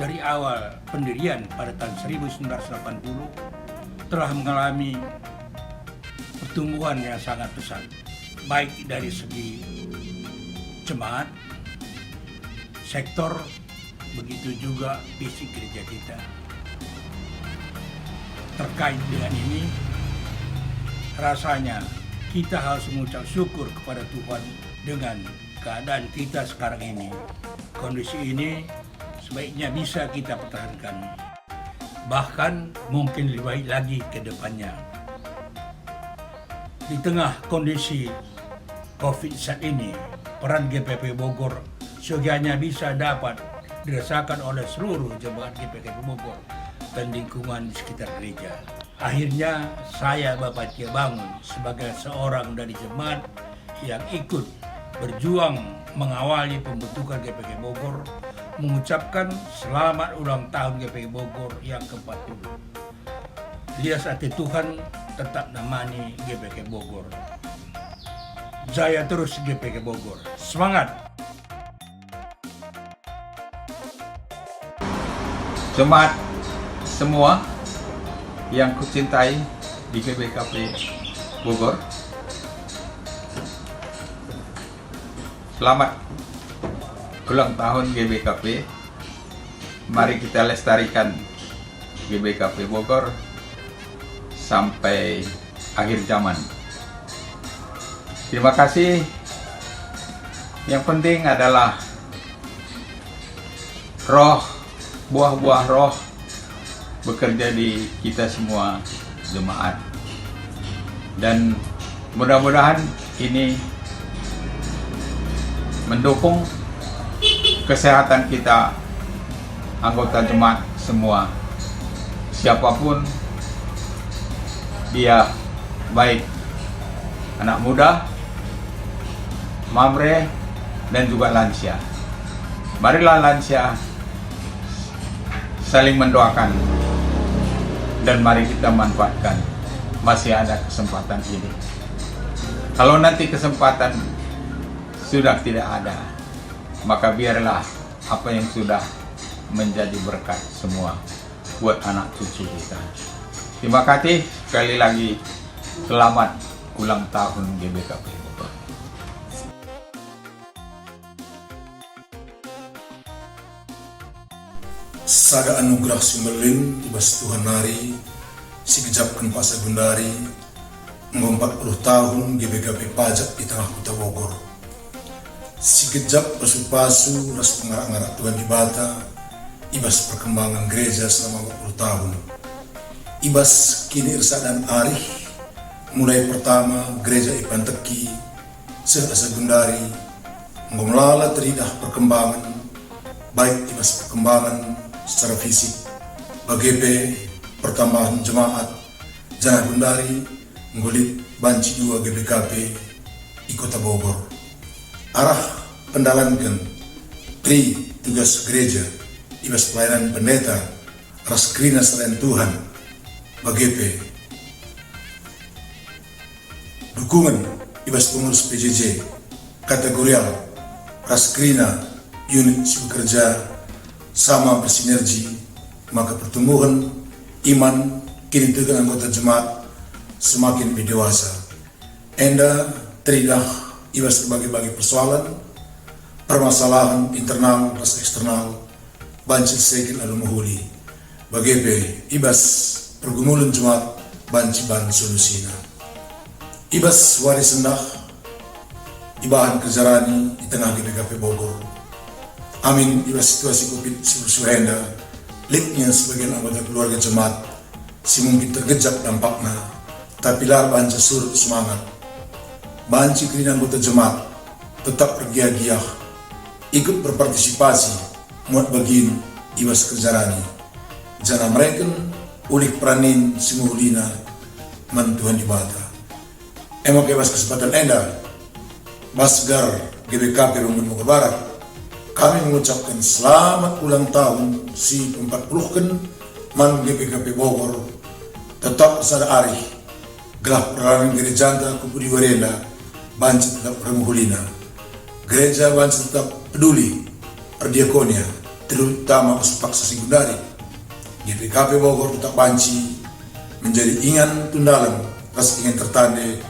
dari awal pendirian pada tahun 1980 telah mengalami pertumbuhan yang sangat pesat, baik dari segi jemaat, sektor, begitu juga fisik gereja kita. Terkait dengan ini, rasanya kita harus mengucap syukur kepada Tuhan dengan keadaan kita sekarang ini. Kondisi ini sebaiknya bisa kita pertahankan, bahkan mungkin lebih baik lagi ke depannya. Di tengah kondisi COVID saat ini, peran GBKP Bogor seyogianya bisa dapat dirasakan oleh seluruh jemaat GBKP Bogor dan lingkungan di sekitar gereja. Akhirnya saya Bapak Tia Bangun sebagai seorang dari jemaat yang ikut berjuang mengawali pembentukan GBKP Bogor mengucapkan selamat ulang tahun GBKP Bogor yang ke-40. Lias hati Tuhan tetap namani GBKP Bogor. Jaya terus GBKP Bogor. Semangat! Jemaat semua yang kucintai di GBKP Bogor, selamat ulang tahun GBKP. Mari kita lestarikan GBKP Bogor sampai akhir zaman. Terima kasih. Yang penting adalah buah-buah roh bekerja di kita semua jemaat, dan mudah-mudahan ini mendukung kesehatan kita anggota jemaat semua, siapapun dia, baik anak muda, mamre, dan juga lansia. Marilah lansia saling mendoakan, dan mari kita manfaatkan masih ada kesempatan ini. Kalau nanti kesempatan sudah tidak ada, maka biarlah apa yang sudah menjadi berkat semua buat anak cucu kita. Terima kasih sekali lagi, selamat ulang tahun GBKP Bogor. Sada anugerah sumberlin ibas Tuhan nari Sikejapkan Pak Sagundari 40 tahun GBKP pajak di tengah kota Bogor. Sikejap pasu-pasu ras pengarak-ngarak Tuhan di Bata, ibas perkembangan gereja selama 40 tahun. Ibas kini Irsa dan Arif, mulai pertama gereja Ipan Teki, Sagundari, ngomlala teridah perkembangan, baik ibas perkembangan secara fisik, BGP, pertambahan jemaat, Jangan Gundari, ngulit banci 2 GBKP di kota Bogor. Arah pendalankan tri tugas gereja, ibas pelayanan pendeta, raskrina selain Tuhan, BGP. Dukungan ibas pengurus PJJ, kategorial, raskrina, unit bekerja, sama bersinergi, maka pertumbuhan iman kini dengan anggota jemaat semakin lebih dewasa. Enda teridah ibas berbagai-bagai persoalan, permasalahan internal, rasa eksternal, banci sekin lalu menghuli. BGP ibas pergumulan jemaat banci ban solusina. Ibas waris sendah, ibahan kerjarani di tengah GBKP Bogor. Amin ibas situasi COVID-19 henda, liknya sebagian anggota keluarga jemaat si mungkin tergejap dampaknya, tapi lar banci surut semangat. Banci kini anggota jemaat tetap bergiah-giah, ikut berpartisipasi, muat bagian ibas kerjarani. Jana mereka ulik peranin si muhulina mantuhan di Bata. Emang ibas kesempatan enda, Basgar GBKP Bogor Barat, kami mengucapkan selamat ulang tahun si 40-kan man GBKP Bogor, tetap sada arih, gelah peranan gereja anda Kupudi Warenda, banci tetap remuhulina. Gereja banci tetap peduli, perdiakonia, terutama Uspak Sagundari. GBKP Bogor tetap banci menjadi ingan tundalan, ras ingin tertande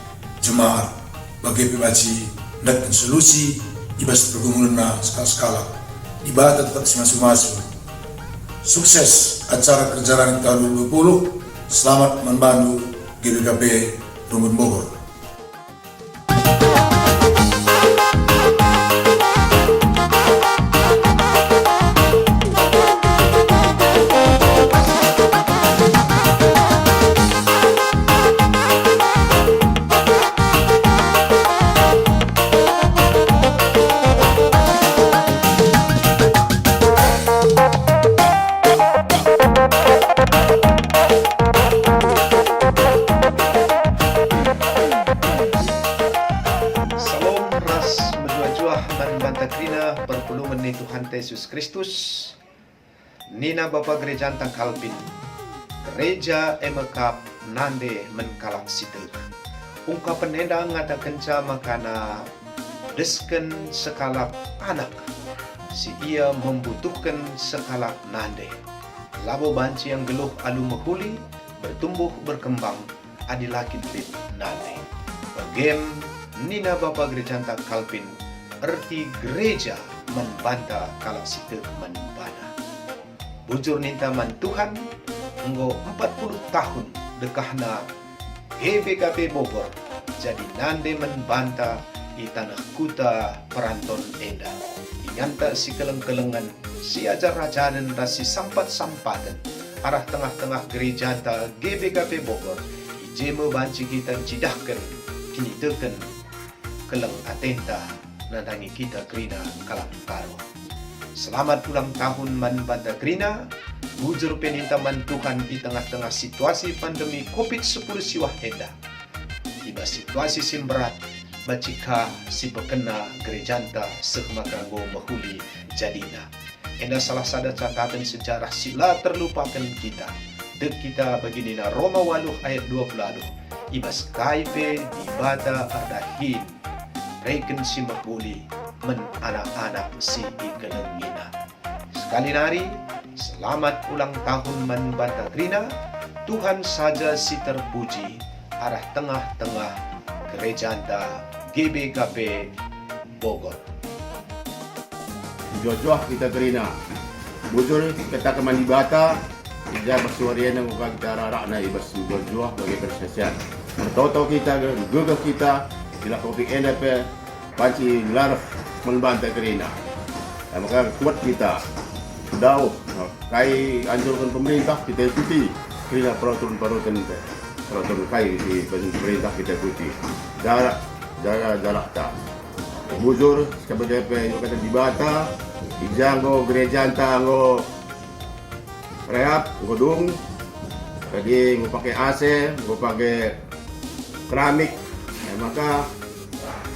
jemaat, bagi pebaci, dan solusi, ibas pergumulan skala-skala, ibadah tetap masing-masing. Sukses acara kerjaan tahun 2020. Selamat membantu GBKP Rumbun Bogor. Tuhan Yesus Kristus, Nina Bapa Gereja Antang Kalpin, Gereja Emekap Nande Menkalak Sitel. Ungkapan enda ngata kenca makana desken sekalap anak, si ia membutuhkan sekalap nande. Labo banci yang geluh alu mehuli, bertumbuh berkembang, adilakin lip nande. Bagem Nina Bapa Gereja Antang Kalpin, erti gereja membanta kalak situ membana. Bujur ninta man Tuhan, enggo 40 tahun dekahna GBKP Bogor, jadi nande membanta di tanah kuta peranton enda. Inganta si keleng-kelengan, si ajar rajanan rasi sampat-sampatan, arah tengah-tengah gereja ta GBKP Bogor, ijeme banci kita cidahkan, kini teken keleng atenta, nandangi kita krina kalang karo. Selamat ulang tahun man banta krina, bujur penintaman Tuhan di tengah-tengah situasi pandemi COVID-19 siwah enda. Iba situasi simberat, bacika si bekena gerejanta sehmakago mahuli jadina. Enda salah sada catatan sejarah sila terlupakan kita. Dek kita baginina Roma 8 ayat 20. Ibas kaipe di bata adahin. Reken si makbuli men anak-anak si ikelengina. Sekali nari, selamat ulang tahun man banta krina. Tuhan saja si terpuji arah tengah-tengah gereja anda GBKP Bogor. Jojoh kita terina. Bujur kita kemandi bata, ija basuarian yang bukan kita rarak na ibas berjuah bagi persesian. Tahu-tahu kita gagah kita bila kopi NDP panci laraf membantai kerina. Maka kuat kita. Daw kai anjurkan pemerintah kita ikuti kerina peraturan kai di pemerintah kita ikuti. Jarak tak. Bujur sebagai yang kata di Bata, ijanggo gereja antanggo rehab, godung, jadi gue pakai AC, gue pakai keramik, maka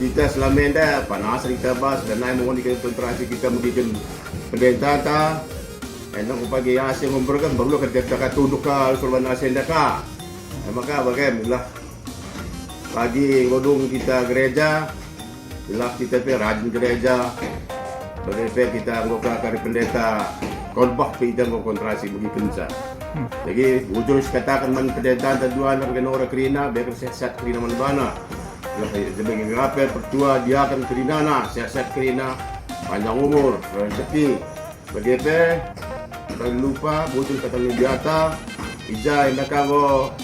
kita selama ini panas kita bahas dan naik mengundi konsentrasi kita mungkin pendeta, gue pakai AC memberkan baru kita tunduk ke surban AC ka, maka bagaimana pagi godung kita gereja. Bila kita rajin gereja, bagaimana kita ngokar pendeta khotbah kita konsentrasi bagi kensa. Jadi ujung katakan man pendeta dua anak orang kerina, biar sehat kerina man bana. Sebagai ngapai pertua dia akan kerina na, sehat kerina, panjang umur, rezeki. Bagaimana jangan lupa ujung kata biata, ija yang kago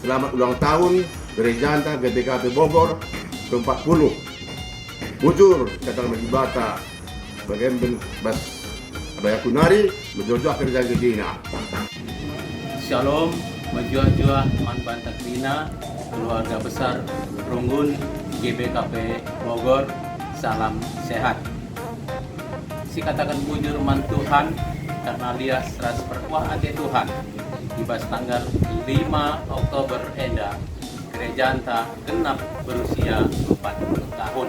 selamat ulang tahun gereja anta GBKP Bogor ke-40 bujur kata Bata bagaimana bas abaya kunari berjojah kerja gedina. Shalom majua-jua man Banta Krina keluarga besar Runggun GBKP Bogor, salam sehat. Si katakan bujur man Tuhan karena lias ras perkuah ate Tuhan ibas tanggal 5 Oktober enda gereja anta genap berusia 40 tahun.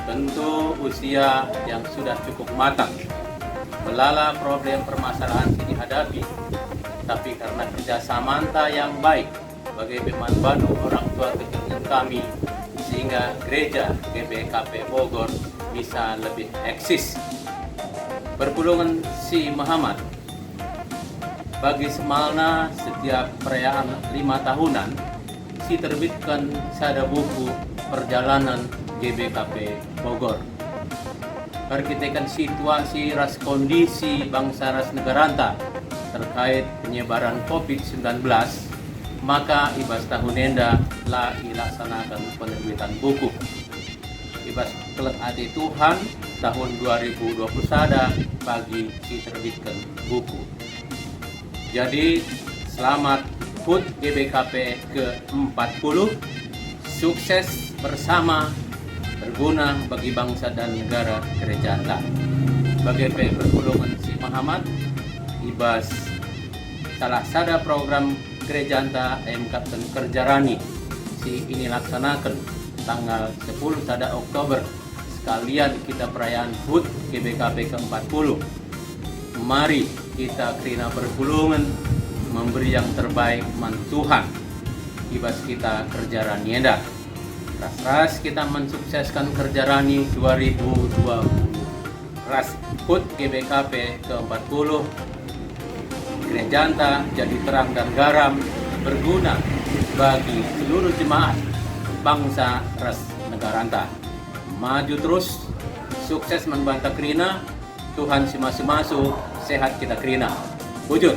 Tentu usia yang sudah cukup matang. Melala problem permasalahan yang dihadapi, tapi karena kerjasama anta yang baik sebagai pemandu orang tua kekinian kami, sehingga gereja GBKP Bogor bisa lebih eksis. Perpulungan si Muhammad bagi Semalna setiap perayaan 5 tahunan si terbitkan sada buku perjalanan GBKP Bogor. Berkitakan situasi ras kondisi bangsa ras negaranta terkait penyebaran COVID-19, maka ibas tahun enda lah dilaksanakan penerbitan buku. Ibas kelak ati Tuhan tahun 2020 sada bagi si terbitkan buku. Jadi selamat HUT GBKP ke-40, sukses bersama, berguna bagi bangsa dan negara gereja anda. Bagi perpulungan si Muhammad, ibas salah sada program gereja anda Kapten Kerjarani si ini laksanakan tanggal 10 sada Oktober. Sekalian kita perayaan HUT GBKP ke-40. Mari kita kerina perpulungan memberi yang terbaik man Tuhan ibas kita kerja rani enda. Ras kita mensukseskan kerja rani 2020. Ras HUT GBKP ke-40 gereja anta jadi terang dan garam berguna bagi seluruh jemaat bangsa ras negara anta. Maju terus, sukses membantah kerina, Tuhan si masu-masu, sehat kita kerina. Wujud.